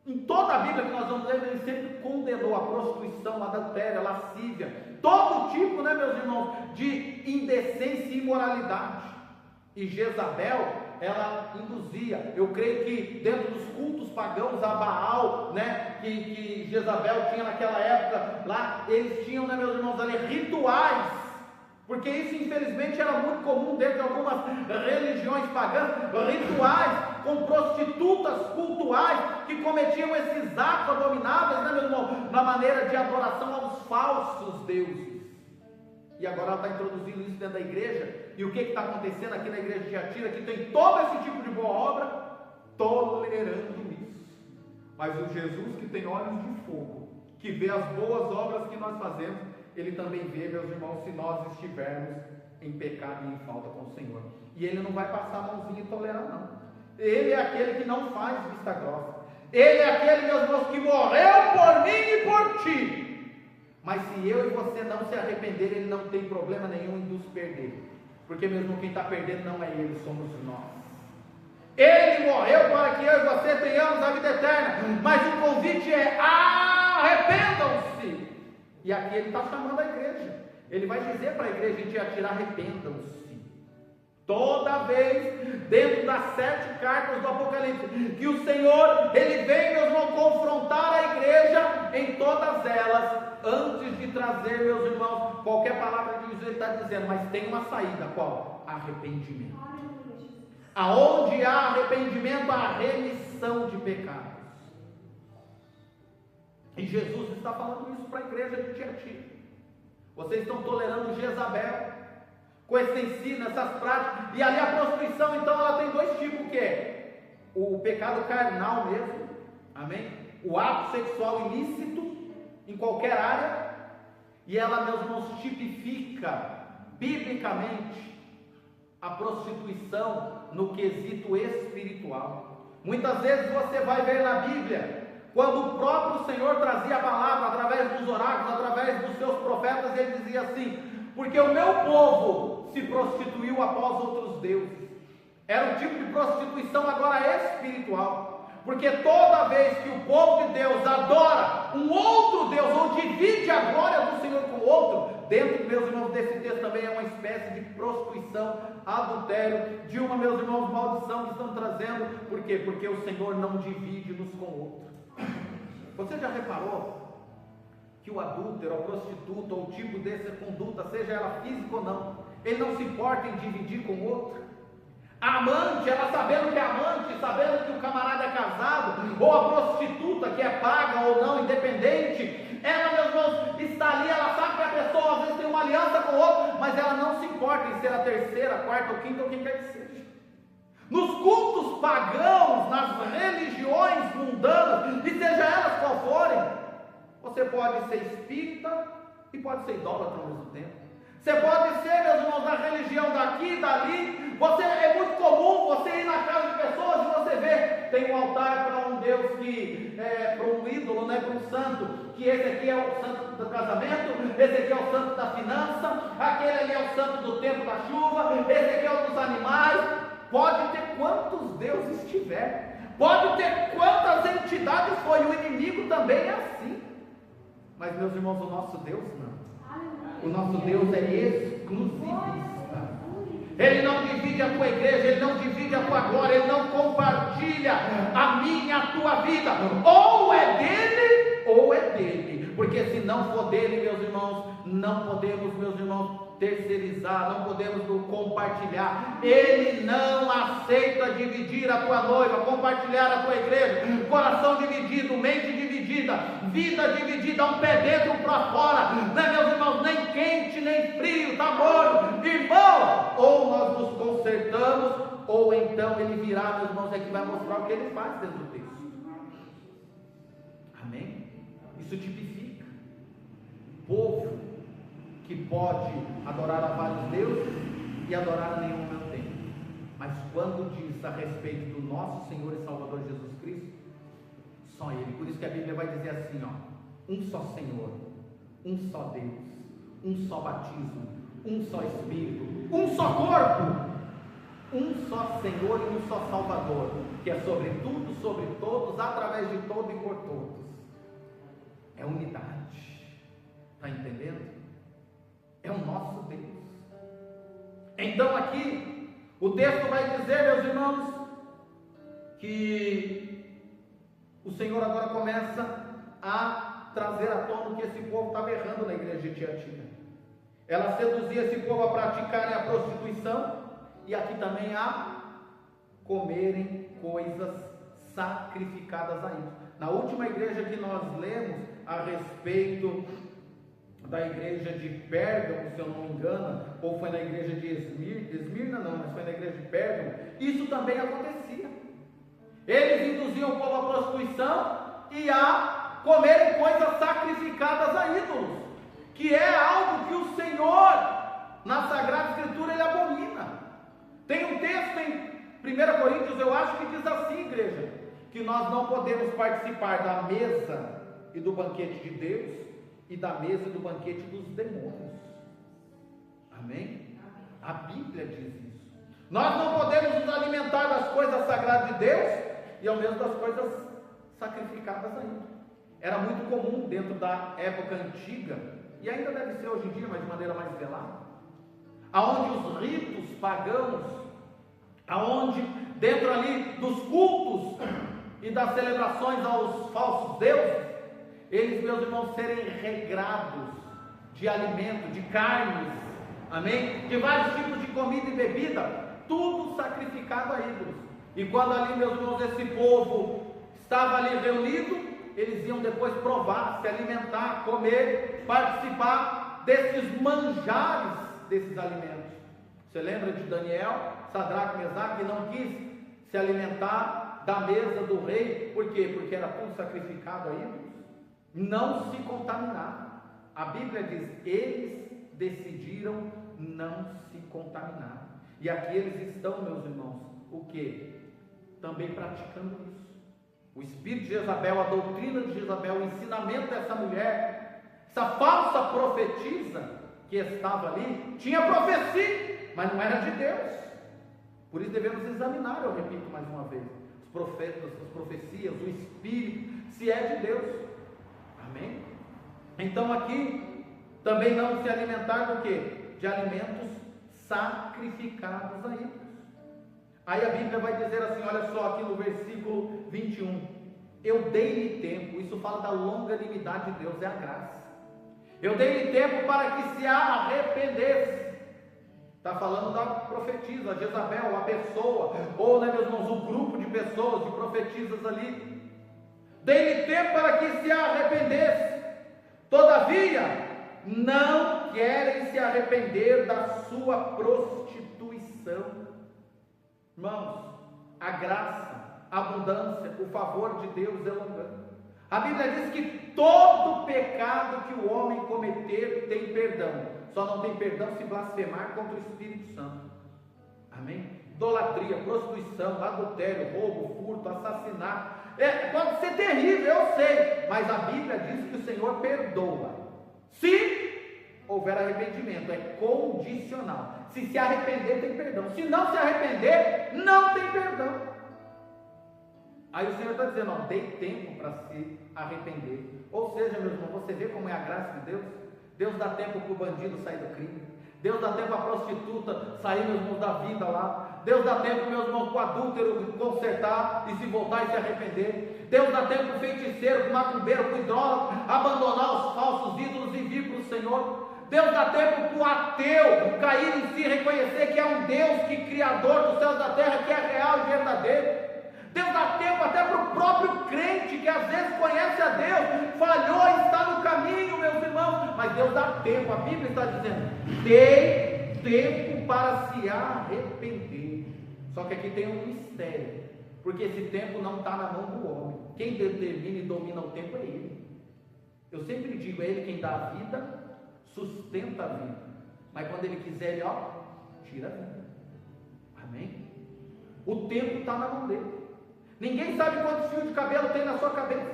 em toda a Bíblia que nós vamos ler, ele sempre condenou a prostituição, a adultério, a lascívia, todo tipo, meus irmãos, de indecência e imoralidade. E Jezabel, ela induzia, eu creio que dentro dos cultos pagãos a Baal, que Jezabel tinha naquela época lá, eles tinham, meus irmãos, ali rituais, porque isso infelizmente era muito comum dentro de algumas religiões pagãs, rituais com prostitutas cultuais que cometiam esses atos abomináveis, meu irmão, na maneira de adoração aos falsos deuses. E agora ela está introduzindo isso dentro da igreja. E o que está acontecendo aqui na igreja de Tiatira? Que tem todo esse tipo de boa obra, tolerando isso. Mas o Jesus que tem olhos de fogo, que vê as boas obras que nós fazemos, ele também vê, meus irmãos, se nós estivermos em pecado e em falta com o Senhor. E ele não vai passar a mãozinha e tolerar, não. Ele é aquele que não faz vista grossa. Ele é aquele, meus irmãos, que morreu por mim e por ti. Mas se eu e você não se arrepender, ele não tem problema nenhum em nos perder. Porque mesmo quem está perdendo não é ele, somos nós. Ele morreu para que eu e você tenhamos a vida eterna. Mas o convite é: arrependam-se. E aqui ele está chamando a igreja. Ele vai dizer para a igreja de Tiatira: arrependam-se. Toda vez, dentro das 7 cartas do Apocalipse, que o Senhor, ele vem, meus irmãos, confrontar a igreja em todas elas, antes de trazer, meus irmãos, qualquer palavra de Jesus, ele está dizendo, mas tem uma saída, qual? Arrependimento. Aonde há arrependimento, há remissão de pecados. E Jesus está falando isso para a igreja de Tiatira. Vocês estão tolerando Jezabel, com esse ensino, essas práticas, e ali a prostituição, então, ela tem 2 tipos, que é o pecado carnal mesmo, amém? O ato sexual ilícito, em qualquer área, e ela, meus irmãos, tipifica, biblicamente, a prostituição no quesito espiritual. Muitas vezes você vai ver na Bíblia, quando o próprio Senhor trazia a palavra, através dos oráculos, através dos seus profetas, ele dizia assim: porque o meu povo se prostituiu após outros deuses. Era um tipo de prostituição agora espiritual, porque toda vez que o povo de Deus adora um outro Deus, ou divide a glória do Senhor com o outro, dentro, meus irmãos, desse texto também é uma espécie de prostituição, adultério, de uma, meus irmãos, maldição que estão trazendo. Por quê? Porque o Senhor não divide uns com o outro. Você já reparou que o adúltero, a prostituta, ou o tipo dessa conduta, seja ela física ou não, ele não se importa em dividir com o outro? A amante, ela sabendo que é amante, sabendo que o camarada é casado, ou a prostituta que é paga ou não, independente, ela, meus irmãos, está ali, ela sabe que a pessoa às vezes tem uma aliança com o outro, mas ela não se importa em ser a terceira, a quarta ou quinta ou quem quer que seja. Nos cultos pagãos, nas religiões mundanas, e seja elas qual forem, você pode ser espírita e pode ser idólatra ao mesmo tempo. Você pode ser, meus irmãos, da religião daqui e dali. É muito comum você ir na casa de pessoas e você ver, tem um altar para um Deus que para um ídolo, para um santo, que esse aqui é o santo do casamento, esse aqui é o santo da finança, aquele ali é o santo do tempo da chuva, esse aqui é o dos animais. Pode ter quantos deuses tiver, pode ter quantas entidades for, e o inimigo também é assim. Mas, meus irmãos, o nosso Deus não. O nosso Deus é exclusivista. Ele não divide a tua igreja, ele não divide a tua glória, ele não compartilha a minha, a tua vida. Ou é dele, ou é dele. Porque se não for dele, meus irmãos, não podemos, meus irmãos, terceirizar, não podemos compartilhar. Ele não aceita dividir a tua noiva, compartilhar a tua igreja. Coração dividido, mente dividida, vida dividida, um pé dentro, um para fora, meus irmãos, nem quente nem frio, está morno, irmão. Ou nós nos consertamos, ou então ele virá, meus irmãos, é que vai mostrar o que ele faz dentro do texto. Amém? Isso tipifica povo que pode adorar a vários deuses e adorar a nenhum ao mesmo tempo. Mas quando diz a respeito do nosso Senhor e Salvador Jesus Cristo, só Ele. Por isso que a Bíblia vai dizer assim, um só Senhor, um só Deus, um só batismo, um só Espírito, um só corpo. um só Senhor e um só Salvador, que é sobre tudo, sobre todos, através de todo e por todos. É unidade. Está entendendo? É o nosso Deus. Então aqui, o texto vai dizer, meus irmãos, que o Senhor agora começa a trazer à tona o que esse povo estava errando na igreja de Tiatira. Ela seduzia esse povo a praticarem a prostituição e aqui também a comerem coisas sacrificadas a ídolos. Na última igreja que nós lemos a respeito da igreja de Pérgamo, se eu não me engano, ou foi na igreja de Esmirna não, mas foi na igreja de Pérgamo, isso também acontecia. Eles induziam o povo à prostituição e a comerem coisas sacrificadas a ídolos, que é algo que o Senhor, na Sagrada Escritura, Ele abomina. Tem um texto em 1 Coríntios, eu acho que diz assim, igreja, que nós não podemos participar da mesa e do banquete de Deus e da mesa e do banquete dos demônios. Amém? A Bíblia diz isso. Nós não podemos nos alimentar das coisas sagradas de Deus e ao mesmo das coisas sacrificadas ainda. Era muito comum dentro da época antiga, e ainda deve ser hoje em dia, mas de maneira mais velada, aonde os ritos pagãos, aonde dentro ali dos cultos e das celebrações aos falsos deuses, eles, meus irmãos, serem regrados de alimento, de carnes, amém? De vários tipos de comida e bebida, tudo sacrificado a ídolos. E quando ali, meus irmãos, esse povo estava ali reunido, eles iam depois provar, se alimentar, comer, participar desses manjares, desses alimentos. Você lembra de Daniel, Sadraque, Mesaque, que não quis se alimentar da mesa do rei? Por quê? Porque era tudo sacrificado a ídolos. Não se contaminar. A Bíblia diz, eles decidiram não se contaminar. E aqui eles estão, meus irmãos, o que? Também praticando isso. O espírito de Jezabel, a doutrina de Jezabel, o ensinamento dessa mulher, essa falsa profetisa que estava ali, tinha profecia, mas não era de Deus. Por isso devemos examinar, eu repito mais uma vez, os profetas, as profecias, o espírito, se é de Deus. Amém? Então aqui, também não se alimentar do que? De alimentos sacrificados a ídolos. Aí a Bíblia vai dizer assim, olha só aqui no versículo 21, eu dei-lhe tempo, isso fala da longanimidade de Deus, é a graça. Eu dei-lhe tempo para que se arrependesse. Está falando da profetisa, a Jezabel, a pessoa, ou, né, meus irmãos, o grupo de pessoas, de profetisas ali. Dei-lhe tempo para que se arrependesse. Todavia, não querem se arrepender da sua prostituição. Irmãos, a graça, a abundância, o favor de Deus é longânimo. A Bíblia diz que todo pecado que o homem cometer tem perdão. Só não tem perdão se blasfemar contra o Espírito Santo. Amém? Idolatria, prostituição, adultério, roubo, furto, assassinato. Pode ser terrível, eu sei. Mas a Bíblia diz que o Senhor perdoa. Se houver arrependimento, é condicional. Se arrepender, tem perdão. Se não se arrepender, não tem perdão. Aí o Senhor está dizendo, ó, dei tempo para se arrepender. Ou seja, meu irmão, você vê como é a graça de Deus? Deus dá tempo para o bandido sair do crime. Deus dá tempo para a prostituta sair, meus irmãos, da vida lá. Deus dá tempo, meus irmãos, para o adúltero consertar e se voltar e se arrepender. Deus dá tempo para o feiticeiro, para o macumbeiro, para o idólatra abandonar os falsos ídolos e vir para o Senhor. Deus dá tempo para o ateu cair em si, reconhecer que é um Deus que criador dos céus e da terra, que é real e verdadeiro. Deus dá tempo até para o próprio crente, que às vezes conhece a Deus, falhou e está no caminho, meus irmãos, mas Deus dá tempo. A Bíblia está dizendo, dê tempo para se arrepender. Só que aqui tem um mistério, porque esse tempo não está na mão do homem. Quem determina e domina o tempo é Ele. Eu sempre digo, é Ele quem dá a vida, sustenta a vida, mas quando Ele quiser, Ele, ó, tira a vida. Amém? O tempo está na mão dele. Ninguém sabe quantos fios de cabelo tem na sua cabeça.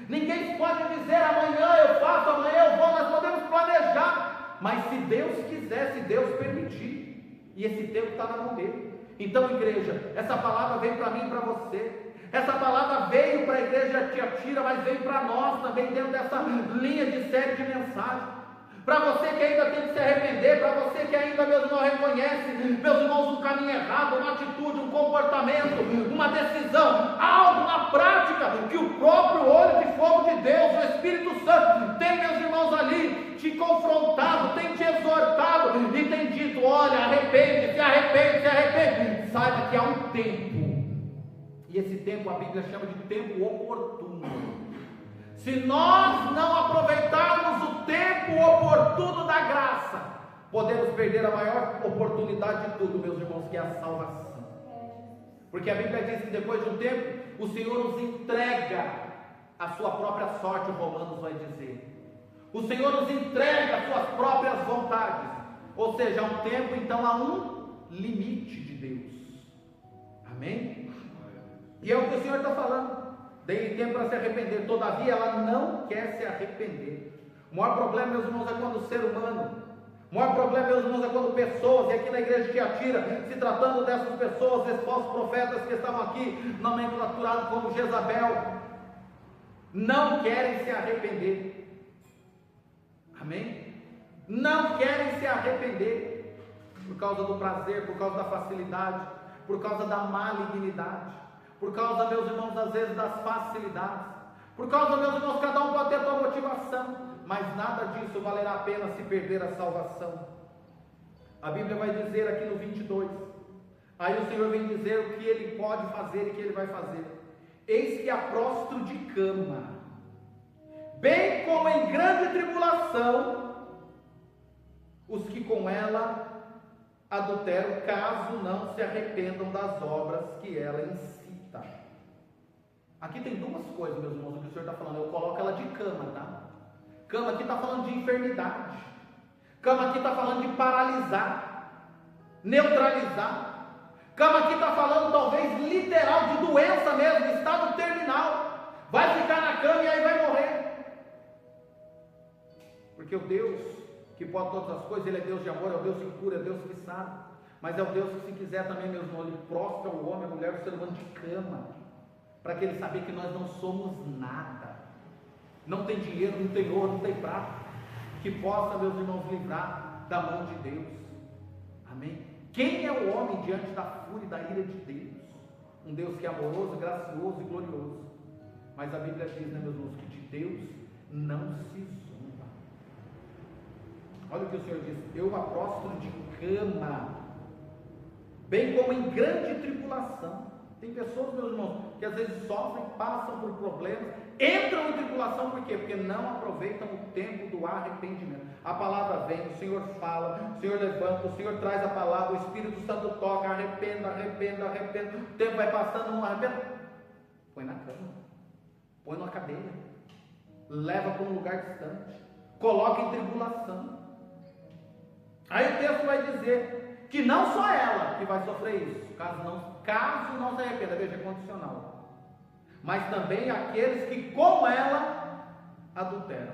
Ninguém pode dizer, amanhã eu faço, amanhã eu vou. Nós podemos planejar, mas se Deus quiser, se Deus permitir, e esse tempo está na mão dele. Então, igreja, essa palavra veio para mim e para você. Essa palavra veio para a igreja de Tiatira, mas veio para nós também, dentro dessa linha de série de mensagens. Para você que ainda tem que se arrepender, para você que ainda, meus irmãos, reconhece, meus irmãos, um caminho errado, uma atitude, um comportamento, uma decisão, algo, uma prática, que o próprio olho de fogo de Deus, o Espírito Santo, tem, meus irmãos, ali, te confrontado, tem te exortado, e tem dito, olha, arrepende, se arrepende, se arrepende. Saiba que há um tempo, e esse tempo a Bíblia chama de tempo oportuno. Se nós não aproveitarmos o tempo oportuno da graça, podemos perder a maior oportunidade de tudo, meus irmãos, que é a salvação. Porque a Bíblia diz que depois de um tempo, o Senhor nos entrega a sua própria sorte, o Romanos vai dizer. O Senhor nos entrega as suas próprias vontades. Ou seja, há um tempo, então há um limite de Deus. Amém? E é o que o Senhor está falando. Dei tempo para se arrepender, todavia ela não quer se arrepender. O maior problema, meus irmãos, é quando o ser humano, o maior problema, meus irmãos, é quando pessoas, e aqui na igreja de Tiatira, se tratando dessas pessoas, esses falsos profetas que estavam aqui, nomenclaturados como Jezabel, não querem se arrepender. Amém? Não querem se arrepender, por causa do prazer, por causa da facilidade, por causa da malignidade, por causa, meus irmãos, às vezes das facilidades, por causa, meus irmãos, cada um pode ter a sua motivação, mas nada disso valerá a pena se perder a salvação. A Bíblia vai dizer aqui no 22, aí o Senhor vem dizer o que Ele pode fazer e o que Ele vai fazer. Eis que a prostro de cama, bem como em grande tribulação, os que com ela adulteram, caso não se arrependam das obras que ela ensina. Aqui tem duas coisas, meus irmãos, o que o Senhor está falando. Eu coloco ela de cama, tá? Cama aqui está falando de enfermidade. Cama aqui está falando de paralisar, neutralizar. Cama aqui está falando talvez literal de doença mesmo, de estado terminal. Vai ficar na cama e aí vai morrer. Porque o Deus que pode todas as coisas, Ele é Deus de amor, é o Deus que cura, é o Deus que sabe. Mas é o Deus que, se quiser também, meus irmãos, Ele prostra o homem, a mulher, o ser humano de cama, para que ele saber que nós não somos nada, não tem dinheiro, não tem ouro, não tem prata, que possa, meus irmãos, livrar da mão de Deus. Amém? Quem é o homem diante da fúria e da ira de Deus? Um Deus que é amoroso, gracioso e glorioso. Mas a Bíblia diz, né, meus irmãos, que de Deus não se zomba. Olha o que o Senhor diz: eu a prostro de cama, bem como em grande tribulação. Tem pessoas, meus irmãos, que às vezes sofrem, passam por problemas, entram em tribulação, por quê? Porque não aproveitam o tempo do arrependimento. A palavra vem, o Senhor fala, o Senhor levanta, o Senhor traz a palavra, o Espírito Santo toca, arrependa, arrependa, arrependa. O tempo vai passando, não arrependa. Põe na cama, põe numa cadeia, leva para um lugar distante, coloca em tribulação. Aí o texto vai dizer que não só ela que vai sofrer isso, caso não se arrependa, veja, é condicional, mas também aqueles que com ela adulteram.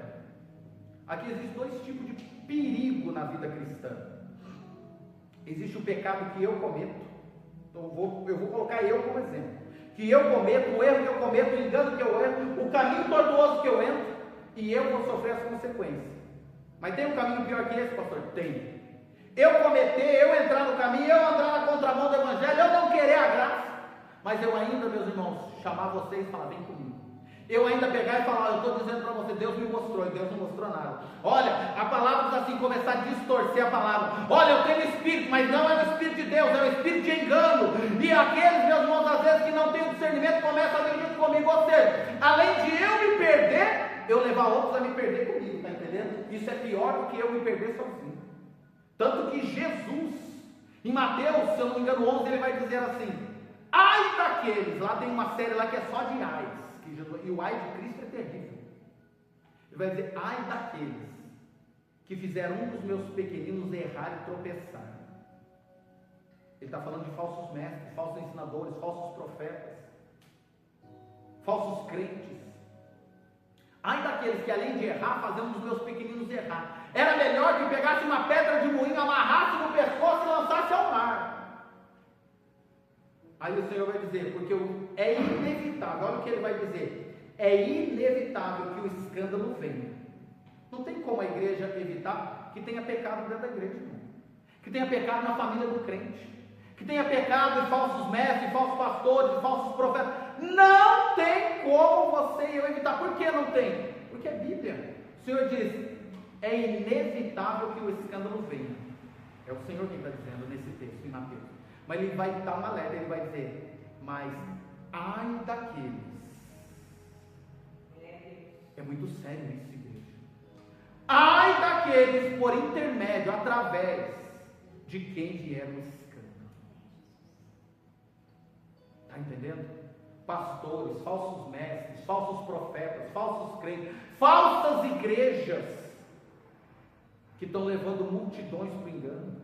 Aqui existem dois tipos de perigo na vida cristã. Existe o pecado que eu cometo, então eu vou colocar eu como exemplo, que eu cometo, o erro que eu cometo, o engano que eu erro, o caminho tortuoso que eu entro, e eu vou sofrer as consequências. Mas tem um caminho pior que esse, pastor? Tem. Eu cometer, eu entrar no caminho, eu andar na contramão do Evangelho, eu não querer a graça, mas eu ainda, meus irmãos, chamar vocês e falar: vem comigo. Eu ainda pegar e falar: eu estou dizendo para você, Deus me mostrou, e Deus não mostrou nada. Olha, a palavra diz assim, começar a distorcer a palavra. Olha, eu tenho espírito, mas não é o espírito de Deus, é o espírito de engano. E aqueles, meus irmãos, às vezes que não têm discernimento, começam a vir junto comigo. Ou seja, além de eu me perder, eu levar outros a me perder comigo, está entendendo? Isso é pior do que eu me perder sozinho. Tanto que Jesus, em Mateus, se eu não me engano, 11, ele vai dizer assim: ai daqueles, lá tem uma série lá que é só de ais, que Jesus, e o ai de Cristo é terrível. Ele vai dizer: ai daqueles que fizeram um dos meus pequeninos errar e tropeçar. Ele está falando de falsos mestres, falsos ensinadores, falsos profetas, falsos crentes. Ai daqueles que, além de errar, faziam um dos meus pequeninos errar. Era melhor que pegasse uma pedra de moinho, amarrasse no pescoço e lançasse ao mar. Aí o Senhor vai dizer, porque é inevitável, olha o que ele vai dizer, é inevitável que o escândalo venha. Não tem como a igreja evitar que tenha pecado dentro da igreja, irmão. Que tenha pecado na família do crente, que tenha pecado em falsos mestres, em falsos pastores, em falsos profetas. Não tem como você e eu evitar. Por que não tem? Porque é Bíblia. O Senhor diz, é inevitável que o escândalo venha. É o Senhor quem está dizendo nesse texto em Mateus. Mas ele vai dar uma alerta, ele vai dizer, mas ai daqueles. É muito sério isso, igreja. Ai daqueles por intermédio, através de quem vier o escândalo. Está entendendo? Pastores, falsos mestres, falsos profetas, falsos crentes, falsas igrejas que estão levando multidões para o engano.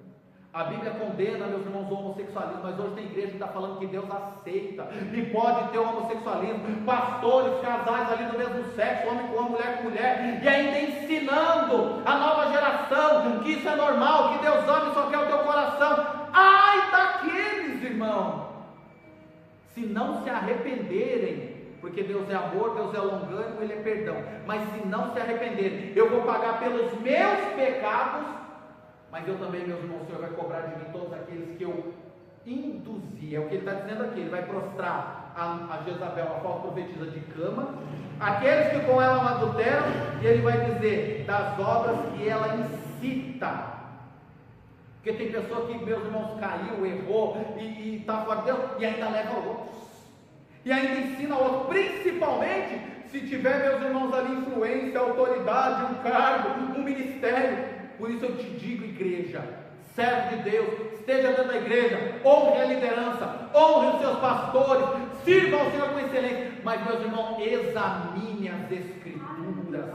A Bíblia condena, meus irmãos, o homossexualismo, mas hoje tem igreja que está falando que Deus aceita e pode ter o homossexualismo, pastores, casais ali do mesmo sexo, homem com homem, mulher com mulher, e ainda ensinando a nova geração que isso é normal, que Deus ama e só quer o teu coração. Ai daqueles, irmão, se não se arrependerem, porque Deus é amor, Deus é longânimo, Ele é perdão, mas se não se arrependerem, eu vou pagar pelos meus pecados, mas eu também, meus irmãos, o Senhor vai cobrar de mim todos aqueles que eu induzi. É o que ele está dizendo aqui. Ele vai prostrar a Jezabel, a falsa profetisa, de cama, aqueles que com ela adulteram, e ele vai dizer das obras que ela incita. Porque tem pessoa que, meus irmãos, caiu, errou e está fora de Deus, e ainda leva outros, e ainda ensina outros, principalmente se tiver, meus irmãos, ali influência, autoridade, um cargo, um ministério. Por isso eu te digo, igreja, servo de Deus, esteja dentro da igreja, honre a liderança, honre os seus pastores, sirva ao Senhor com excelência, mas, meus irmãos, examine as Escrituras,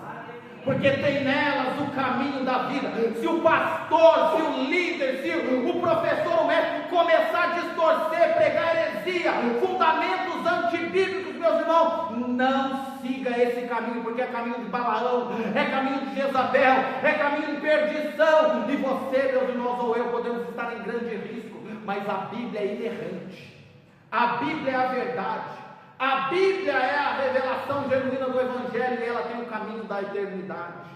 porque tem nelas o caminho da vida. Se o pastor, se o líder, se o professor, o mestre começar a distorcer, pregar heresia, fundamentos antibíblicos, meus irmãos, não siga esse caminho, porque é caminho de Balaão, é caminho de Jezabel, é caminho de perdição, e você, meus irmãos, ou eu podemos estar em grande risco, mas a Bíblia é inerrante, a Bíblia é a verdade, a Bíblia é a revelação genuína do Evangelho, e ela tem o caminho da eternidade.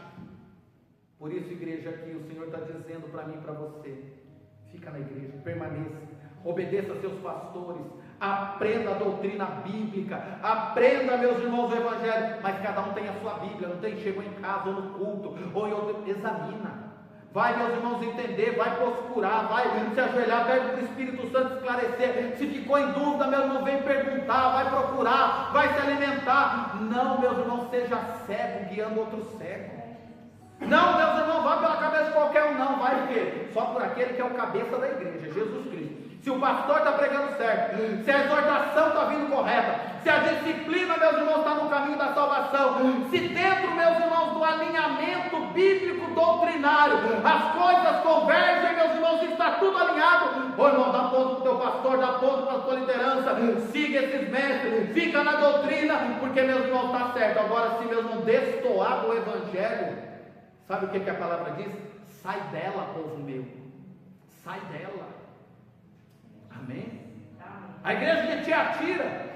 Por isso, igreja, aqui o Senhor está dizendo para mim e para você, fica na igreja, permaneça, obedeça a seus pastores, aprenda a doutrina bíblica, aprenda, meus irmãos, o Evangelho, mas cada um tem a sua Bíblia, não tem, chegou em casa ou no culto, ou em outro, examina, vai, meus irmãos, entender, vai procurar, vai se ajoelhar, pede para o Espírito Santo esclarecer, se ficou em dúvida, meu irmão, vem perguntar, vai procurar, vai se alimentar. Não, meus irmãos, seja cego guiando outro cego. Não, meus irmãos, vai pela cabeça de qualquer um, não, vai o quê? Só por aquele que é o cabeça da igreja, Jesus Cristo. Se o pastor está pregando certo, se a exortação está vindo correta, se a disciplina, meus irmãos, está no caminho da salvação, se dentro, meus irmãos, do alinhamento bíblico doutrinário, as coisas convergem, meus irmãos, está tudo alinhado, ô irmão, dá ponto para o teu pastor, dá ponto para a tua liderança, siga esses mestres, fica na doutrina, porque, meus irmãos, está certo. Agora, se, meu irmão, destoar do Evangelho, sabe o que a palavra diz? Sai dela, povo meu, sai dela. Amém? A igreja de Tiatira,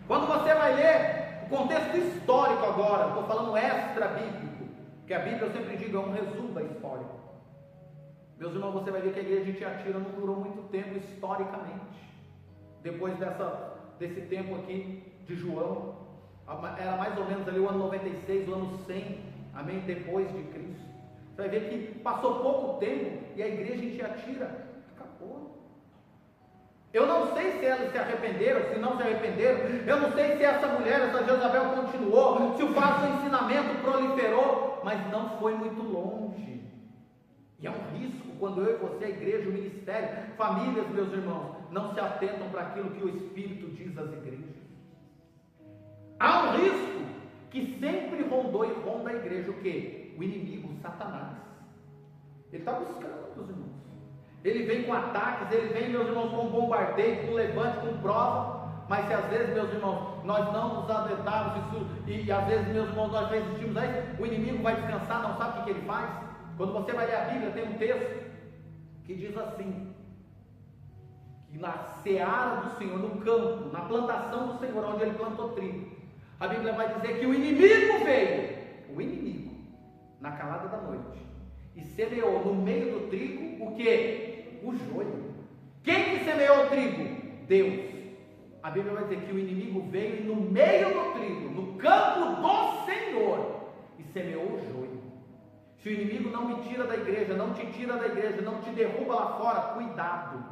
quando você vai ler o contexto histórico agora, estou falando extra bíblico, que a Bíblia, eu sempre digo, é um resumo da história. Meus irmãos, você vai ver que a igreja de Tiatira não durou muito tempo historicamente. Depois desse tempo aqui de João, era mais ou menos ali o ano 96, o ano 100, amém? Depois de Cristo. Você vai ver que passou pouco tempo e a igreja de Tiatira acabou. Eu não sei se elas se arrependeram, se não se arrependeram, eu não sei se essa mulher, essa Jezabel continuou, se o falso ensinamento proliferou, mas não foi muito longe. E é um risco quando eu e você, a igreja, o ministério, famílias, meus irmãos, não se atentam para aquilo que o Espírito diz às igrejas. Há um risco que sempre rondou e ronda a igreja, o quê? O inimigo, Satanás. Ele está buscando, meus irmãos. Ele vem com ataques, ele vem, meus irmãos, com bombardeio, com levante, com prova, mas se às vezes, meus irmãos, nós não nos adentrarmos e às vezes, meus irmãos, nós resistimos a isso, o inimigo vai descansar, não sabe o que ele faz? Quando você vai ler a Bíblia, tem um texto que diz assim, E na seara do Senhor, no campo, na plantação do Senhor, onde ele plantou trigo, a Bíblia vai dizer que o inimigo veio, na calada da noite, e semeou no meio do trigo o quê? O joio. Quem que semeou o trigo? Deus. A Bíblia vai dizer que o inimigo veio no meio do trigo, no campo do Senhor, e semeou o joio. Se o inimigo não me tira da igreja, não te tira da igreja, não te derruba lá fora, cuidado,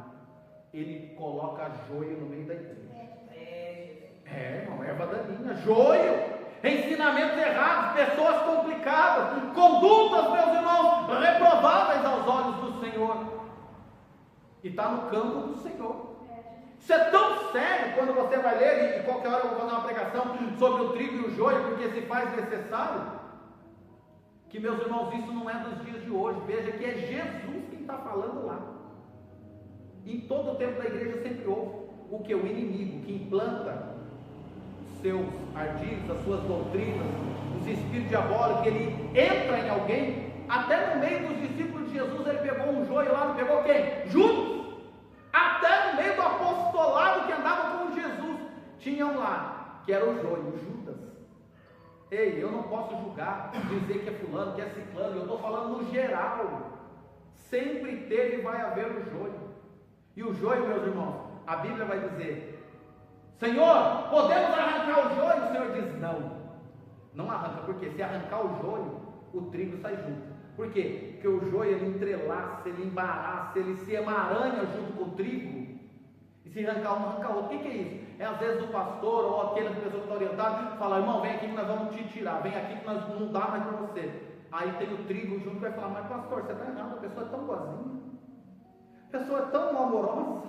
ele coloca joio no meio da igreja. Irmão, erva daninha, joio, ensinamentos errados, pessoas complicadas, condutas, meus irmãos, reprováveis aos olhos do Senhor, e está no campo do Senhor. Isso é tão sério quando você vai ler, e qualquer hora eu vou fazer uma pregação sobre o trigo e o joio, porque se faz necessário, que, meus irmãos, isso não é dos dias de hoje. Veja que é Jesus quem está falando lá. Em todo o tempo da igreja sempre houve o que? O inimigo que implanta seus ardis, as suas doutrinas, os espíritos diabólicos, ele entra em alguém. Até no meio dos discípulos de Jesus ele pegou um joio lá, não pegou quem? Judas. Até no meio do apostolado que andava com Jesus, tinham lá, que era o joio, o Judas. Ei, eu não posso julgar, dizer que é fulano, que é ciclano, eu estou falando no geral. Sempre teve e vai haver o joio. E o joio, meus irmãos, a Bíblia vai dizer: Senhor, podemos arrancar o joio? O Senhor diz: não arranca, porque se arrancar o joio, o trigo sai junto. Por quê? Porque o joio ele entrelaça, ele embaraça, ele se emaranha junto com o trigo. E se arrancar um, arranca outro. O que é isso? É às vezes o pastor ou aquela pessoa que está orientada fala: irmão, vem aqui que nós vamos te tirar, vem aqui que nós não dá mais para você. Aí tem o trigo junto, vai falar: mas pastor, você está errado, a pessoa é tão boazinha, a pessoa é tão amorosa,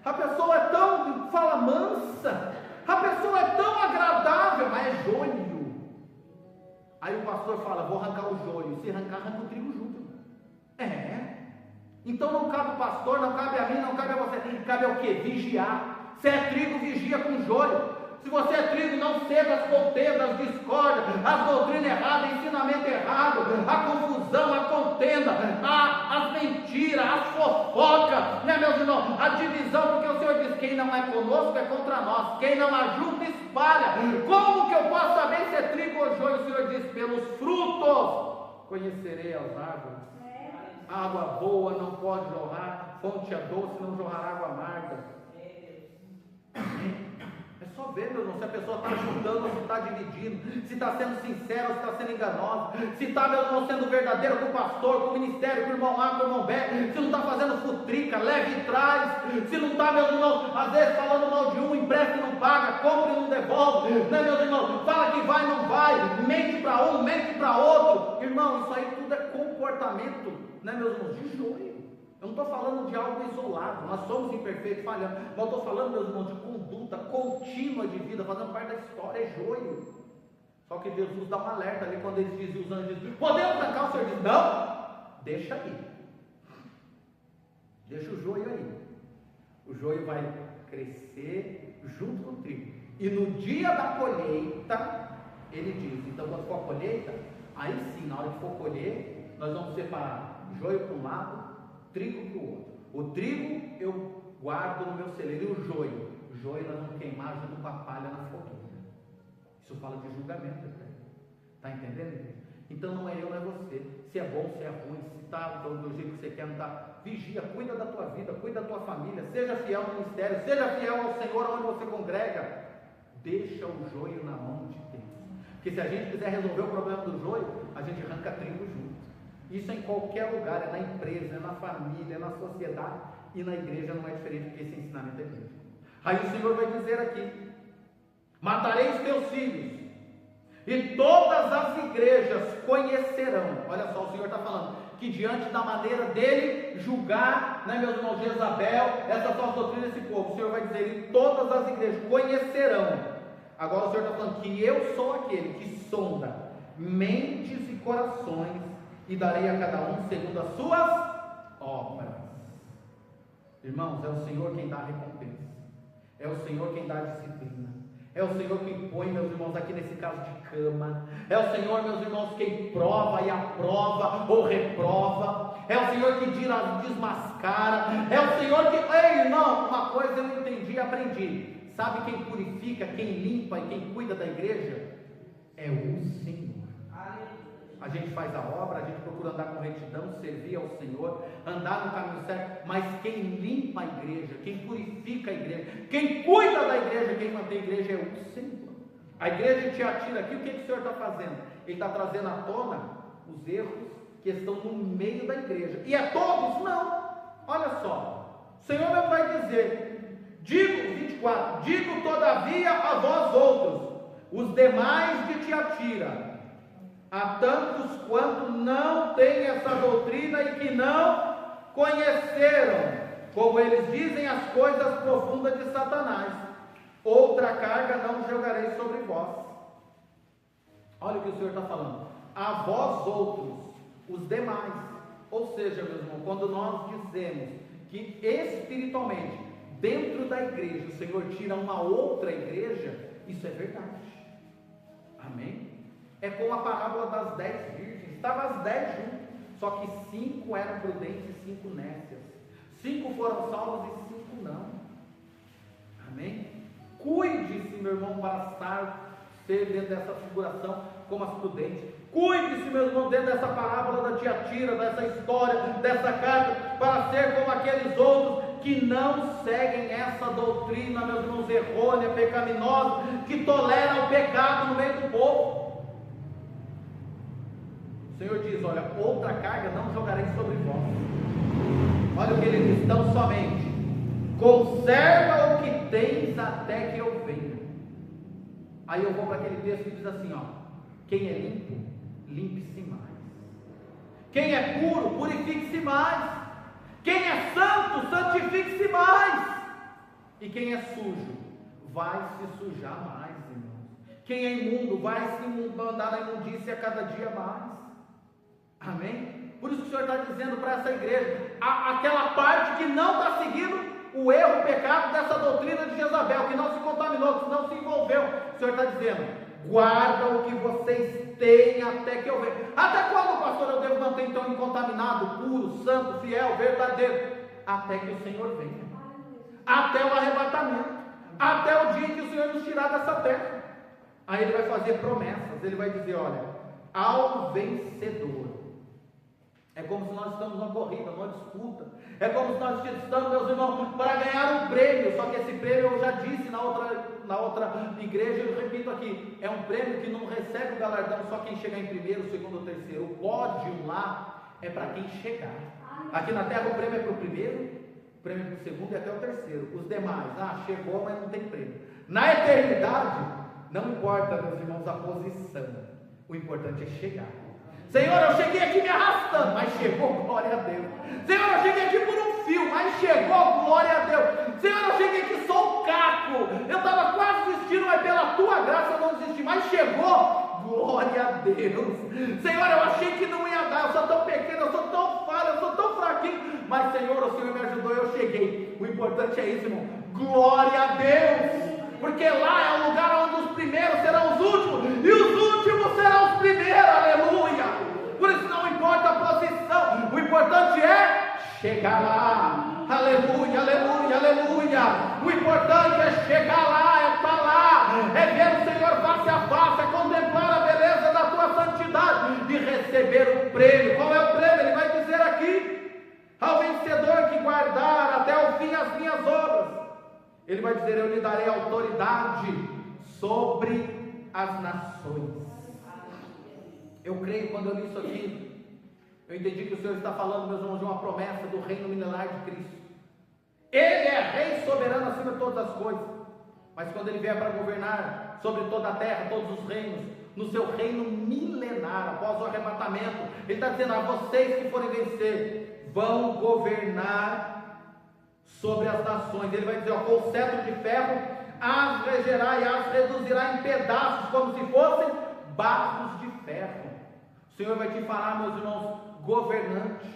a pessoa é tão fala mansa, a pessoa é tão agradável, mas é joio. Aí o pastor fala: vou arrancar o joio. Se arrancar, arranca o trigo junto. Então não cabe o pastor, não cabe a mim, não cabe a você. Cabe ao quê? Vigiar. Se é trigo, vigia com joio. Se você é trigo, não ceda às contendas, às discórdias, às doutrinas erradas, ensinamento errado, a confusão, a contenda, as mentiras, as fofocas, né, meus irmãos? A divisão, porque o Senhor diz: quem não é conosco é contra nós, quem não ajuda espalha. Como que eu posso saber se é trigo ou joio? O Senhor diz: pelos frutos conhecerei as árvores. Água boa não pode jorrar, fonte doce não jorrará água amarga. É só ver, meu irmão, se a pessoa está ajudando ou se está dividindo, se está sendo sincera ou se está sendo enganosa, se está, meu irmão, sendo verdadeiro com o pastor, com o ministério, com o irmão A, com o irmão B, se não está fazendo futrica, leve e traz, se não está, meu irmão, às vezes falando mal de um, empresta e não paga, compra e não devolve, né, meu irmão, fala que vai e não vai, mente para um, mente para outro. Irmão, isso aí tudo é comportamento, né, meus irmãos, de joio. Eu não estou falando de algo isolado, nós somos imperfeitos, falhamos, mas eu estou falando, meus irmãos, de conduta contínua de vida, fazendo parte da história, é joio. Só que Jesus dá um alerta ali quando eles dizem, os anjos dizem: podemos arrancar? O Senhor diz: não, deixa aí, deixa o joio aí. O joio vai crescer junto com o trigo, e no dia da colheita, ele diz: então quando for a colheita, aí sim, na hora que for colher, nós vamos separar joio para um lado, trigo para o outro. O trigo eu guardo no meu celeiro, e o joio nós vamos queimar junto com a palha na fogueira. Isso fala de julgamento, está entendendo? Então não é eu, não é você, se é bom, se é ruim, se está do jeito que você quer, não está. Vigia, cuida da tua vida, cuida da tua família, seja fiel no ministério, seja fiel ao Senhor onde você congrega. Deixa o joio na mão de Deus, porque se a gente quiser resolver o problema do joio, a gente arranca trigo junto. Isso é em qualquer lugar, é na empresa, é na família, é na sociedade, e na igreja não é diferente, porque esse ensinamento é igreja. Aí o Senhor vai dizer aqui: matarei os teus filhos, e todas as igrejas conhecerão. Olha só, o Senhor está falando que diante da maneira dele julgar, né, meus irmãos, Jezabel, essas são as doutrinas desse povo, o Senhor vai dizer: e todas as igrejas conhecerão. Agora o Senhor está falando que eu sou aquele que sonda mentes e corações, e darei a cada um segundo as suas obras. Irmãos, é o Senhor quem dá a recompensa, é o Senhor quem dá a disciplina, é o Senhor quem põe, meus irmãos, aqui nesse caso de cama, é o Senhor, meus irmãos, quem prova e aprova ou reprova, é o Senhor que desmascara, é o Senhor que... Ei, irmão, uma coisa eu entendi e aprendi. Sabe quem purifica, quem limpa e quem cuida da igreja? É o Senhor. A gente faz a obra, a gente procura andar com retidão, servir ao Senhor, andar no caminho certo, mas quem limpa a igreja, quem purifica a igreja, quem cuida da igreja, quem mantém a igreja é o Senhor. A igreja te atira aqui, o que o Senhor está fazendo? Ele está trazendo à tona os erros que estão no meio da igreja. E é todos? Não. Olha só, o Senhor mesmo vai dizer, digo, 24, digo todavia a vós outros, os demais de Tiatira, a tantos quanto não têm essa doutrina e que não conheceram, como eles dizem, as coisas profundas de Satanás, outra carga não jogarei sobre vós. Olha o que o Senhor está falando, a vós outros, os demais. Ou seja, meu irmão, quando nós dizemos que espiritualmente, dentro da igreja, o Senhor tira uma outra igreja, isso é verdade. Amém? É como a parábola das 10 virgens, estavam as 10 juntas, só que 5 eram prudentes e 5 nécias, 5 foram salvos e 5 não. Amém? Cuide-se, meu irmão, para ser dentro dessa figuração como as prudentes. Cuide-se, meu irmão, dentro dessa parábola da Tiatira, dessa história, dessa carta, para ser como aqueles outros que não seguem essa doutrina, meus irmãos, errônea, pecaminosa, que tolera o pecado no meio do povo. O Senhor diz, olha, outra carga não jogarei sobre vós. Olha o que ele diz, tão somente conserva o que tens até que eu venha. Aí eu vou para aquele texto que diz assim, ó, quem é limpo, limpe-se mais. Quem é puro, purifique-se mais. Quem é santo, santifique-se mais. E quem é sujo, vai se sujar mais, irmãos. Quem é imundo, vai se andar na imundícia cada dia mais. Amém? Por isso que o Senhor está dizendo para essa igreja, aquela parte que não está seguindo o erro, o pecado dessa doutrina de Jezabel, que não se contaminou, que não se envolveu. O Senhor está dizendo, guarda o que vocês têm até que eu venha. Até quando, pastor, eu devo manter então incontaminado, puro, santo, fiel, verdadeiro? Até que o Senhor venha. Até o arrebatamento. Até o dia em que o Senhor nos tirar dessa terra. Aí Ele vai fazer promessas. Ele vai dizer, olha, ao vencedor. É como se nós estamos numa corrida, numa disputa. É como se nós estamos, meus irmãos, para ganhar um prêmio. Só que esse prêmio, eu já disse na outra igreja, eu repito aqui, é um prêmio que não recebe o galardão só quem chegar em primeiro, segundo ou terceiro. O pódio lá é para quem chegar. Aqui na terra o prêmio é para o primeiro, o prêmio é para o segundo e até o terceiro. Os demais, chegou, mas não tem prêmio. Na eternidade, não importa, meus irmãos, a posição. O importante é chegar. Senhor, eu cheguei aqui me arrastando, mas chegou, glória a Deus. Senhor, eu cheguei aqui por um fio, mas chegou, glória a Deus. Senhor, eu cheguei aqui só um caco, eu estava quase desistindo, mas pela tua graça eu não desisti, mas chegou, glória a Deus. Senhor, eu achei que não ia dar, eu sou tão pequeno, eu sou tão falho, eu sou tão fraquinho, mas Senhor, o Senhor me ajudou, eu cheguei. O importante é isso, irmão, glória a Deus, porque lá é o lugar onde os primeiros serão os últimos, e os últimos serão os primeiros, aleluia. Por isso não importa a posição, o importante é chegar lá, aleluia, aleluia, aleluia. O importante é chegar lá, é estar lá, é ver o Senhor face a face, é contemplar a beleza da tua santidade e receber o prêmio. Qual é o prêmio? Ele vai dizer aqui, ao vencedor que guardar até o fim as minhas obras, ele vai dizer, eu lhe darei autoridade sobre as nações. Eu creio, quando eu li isso aqui, eu entendi que o Senhor está falando, meus irmãos, de uma promessa do reino milenar de Cristo. Ele é rei soberano acima de todas as coisas, mas quando ele vier para governar sobre toda a terra, todos os reinos, no seu reino milenar, após o arrebatamento, ele está dizendo, a vocês que forem vencer, vão governar sobre as nações. Ele vai dizer, com o cetro de ferro, as regerá e as reduzirá em pedaços, como se fossem barros de ferro. O Senhor vai te falar, meus irmãos, governante.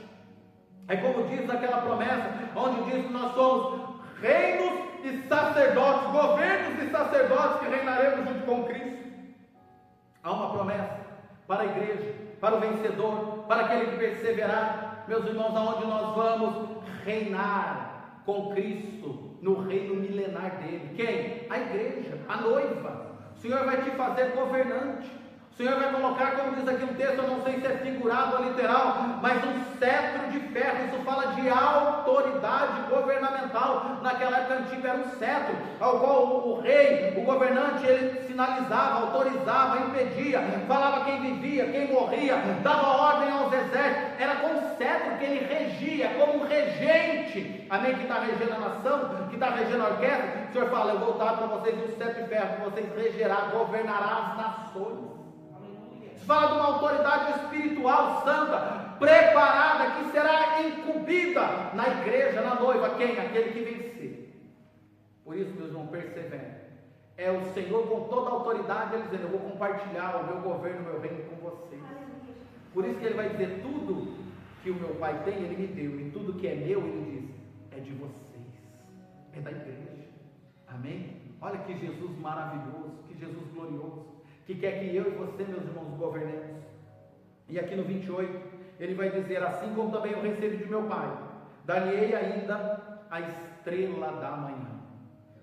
É como diz aquela promessa, onde diz que nós somos reinos e sacerdotes, governos e sacerdotes que reinaremos junto com Cristo. Há uma promessa para a igreja, para o vencedor, para aquele que perseverar. meus irmãos, aonde nós vamos reinar com Cristo no reino milenar dele. Quem? A igreja, a noiva. O Senhor vai te fazer governante. O Senhor vai colocar, como diz aqui um texto, eu não sei se é figurado ou literal, mas um cetro de ferro. Isso fala de autoridade governamental. Naquela época antiga era um cetro, ao qual o rei, o governante, ele sinalizava, autorizava, impedia, falava quem vivia, quem morria, dava ordem aos exércitos. Era com o cetro que ele regia, como um regente, amém, que está regendo a nação, que está regendo a orquestra. O Senhor fala, eu vou dar para vocês um cetro de ferro, que vocês regerá, governará as nações. Fala de uma autoridade espiritual santa, preparada, que será incumbida na igreja, na noiva. Quem? Aquele que vencer. Por isso, meus irmãos, perseverem. É o Senhor com toda a autoridade, ele dizendo, eu vou compartilhar o meu governo, o meu reino com vocês. Por isso que ele vai dizer, tudo que o meu Pai tem, ele me deu, e tudo que é meu, ele diz, é de vocês, é da igreja. Amém? Olha que Jesus maravilhoso, que Jesus glorioso, que quer que eu e você, meus irmãos, governemos. E aqui no 28, ele vai dizer, assim como também eu recebi de meu Pai, dar-lhe-ei ainda a estrela da manhã.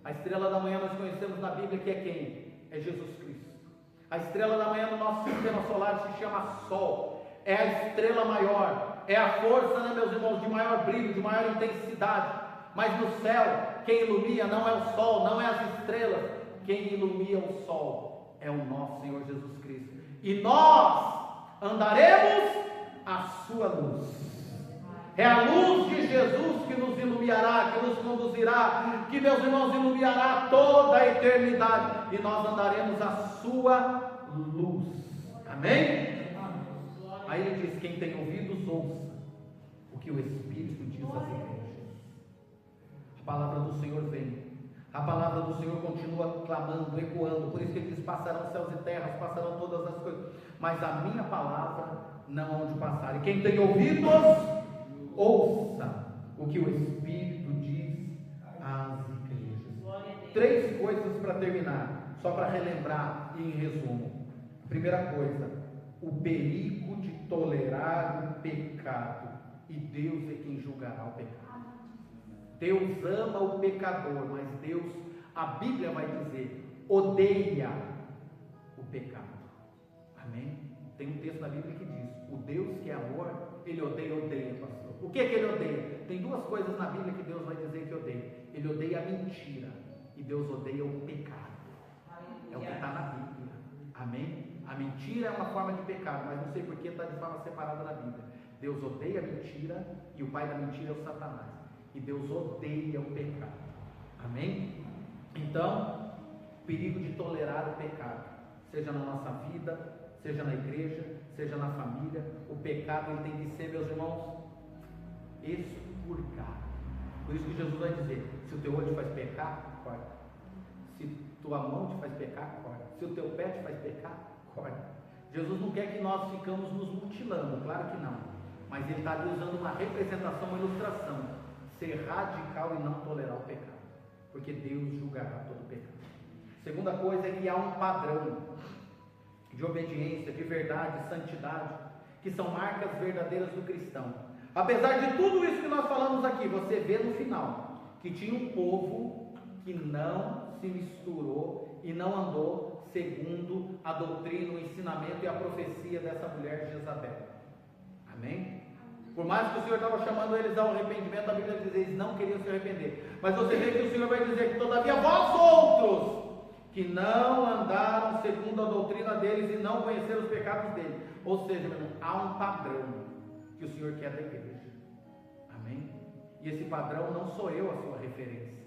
A estrela da manhã nós conhecemos na Bíblia, que é quem? É Jesus Cristo. A estrela da manhã no nosso sistema solar se chama Sol, é a estrela maior, é a força, né, meus irmãos, de maior brilho, de maior intensidade. Mas no céu, quem ilumina não é o Sol, não é as estrelas, quem ilumina o Sol é o nosso Senhor Jesus Cristo, e nós andaremos à sua luz. É a luz de Jesus que nos iluminará, que nos conduzirá, que, meus irmãos, iluminará toda a eternidade, e nós andaremos à sua luz. Amém? Aí ele diz, quem tem ouvidos ouça o que o Espírito diz às igrejas. A palavra do Senhor vem. A palavra do Senhor continua clamando, ecoando. Por isso que ele diz, passarão céus e terras, passarão todas as coisas, mas a minha palavra não há onde passar. E quem tem ouvidos, ouça o que o Espírito diz às igrejas. 3 coisas para terminar, só para relembrar e em resumo. Primeira coisa, o perigo de tolerar o pecado, e Deus é quem julgará o pecado. Deus ama o pecador, mas Deus, a Bíblia vai dizer, odeia o pecado. Amém? Tem um texto na Bíblia que diz, o Deus que é amor, ele odeia, pastor. O que é que ele odeia? Tem 2 coisas na Bíblia que Deus vai dizer que odeia. Ele odeia a mentira, e Deus odeia o pecado. É o que está na Bíblia. Amém? A mentira é uma forma de pecado, mas não sei por que está de forma separada na Bíblia. Deus odeia a mentira, e o pai da mentira é o Satanás. E Deus odeia o pecado. Amém? Então, perigo de tolerar o pecado, seja na nossa vida, seja na igreja, seja na família. O pecado, ele tem que ser, meus irmãos, expurgado. Por isso que Jesus vai dizer, se o teu olho te faz pecar, corta. Se tua mão te faz pecar, corta. Se o teu pé te faz pecar, corta. Jesus não quer que nós ficamos nos mutilando, claro que não, mas ele está ali usando uma representação, uma ilustração. Ser radical e não tolerar o pecado, porque Deus julgará todo o pecado. Segunda coisa é que há um padrão de obediência, de verdade, de santidade, que são marcas verdadeiras do cristão. Apesar de tudo isso que nós falamos aqui, você vê no final que tinha um povo que não se misturou e não andou segundo a doutrina, o ensinamento e a profecia dessa mulher Jezabel. Amém? Por mais que o Senhor estava chamando eles ao arrependimento, a Bíblia diz que eles não queriam se arrepender. Mas você vê que o Senhor vai dizer que todavia vós outros, que não andaram segundo a doutrina deles e não conheceram os pecados deles. Ou seja, meu irmão, há um padrão que o Senhor quer da igreja. Amém? E esse padrão não sou eu a sua referência.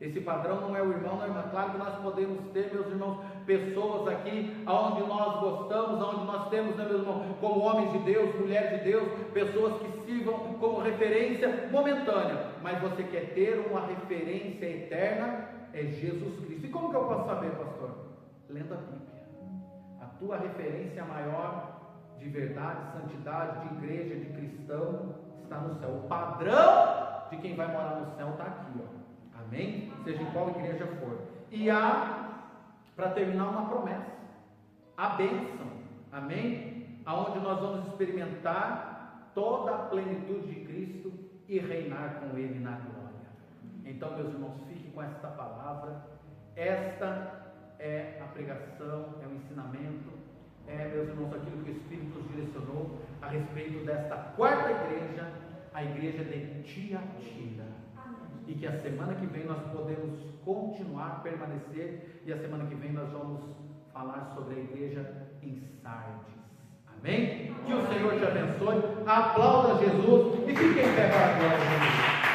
Esse padrão não é o irmão, não é a irmã. Claro que nós podemos ter, meus irmãos, pessoas aqui aonde nós gostamos, aonde nós temos, né, meus irmãos, como homens de Deus, mulheres de Deus, pessoas que sirvam como referência momentânea. Mas você quer ter uma referência eterna, é Jesus Cristo. E como que eu posso saber, pastor? Lendo a Bíblia. A tua referência maior de verdade, santidade, de igreja, de cristão, está no céu. O padrão de quem vai morar no céu está aqui, ó. Amém? Seja em qual igreja for. E há, para terminar, uma promessa, a bênção. Amém? Aonde nós vamos experimentar toda a plenitude de Cristo e reinar com Ele na glória. Então, meus irmãos, fiquem com esta palavra. Esta é a pregação, é o ensinamento, meus irmãos, aquilo que o Espírito nos direcionou a respeito desta quarta igreja, a igreja de Tiatira. E que a semana que vem nós podemos continuar, permanecer, e a semana que vem nós vamos falar sobre a igreja em Sardes. Amém? Que o Senhor te abençoe. Aplauda Jesus e fique em pé para a glória de Deus.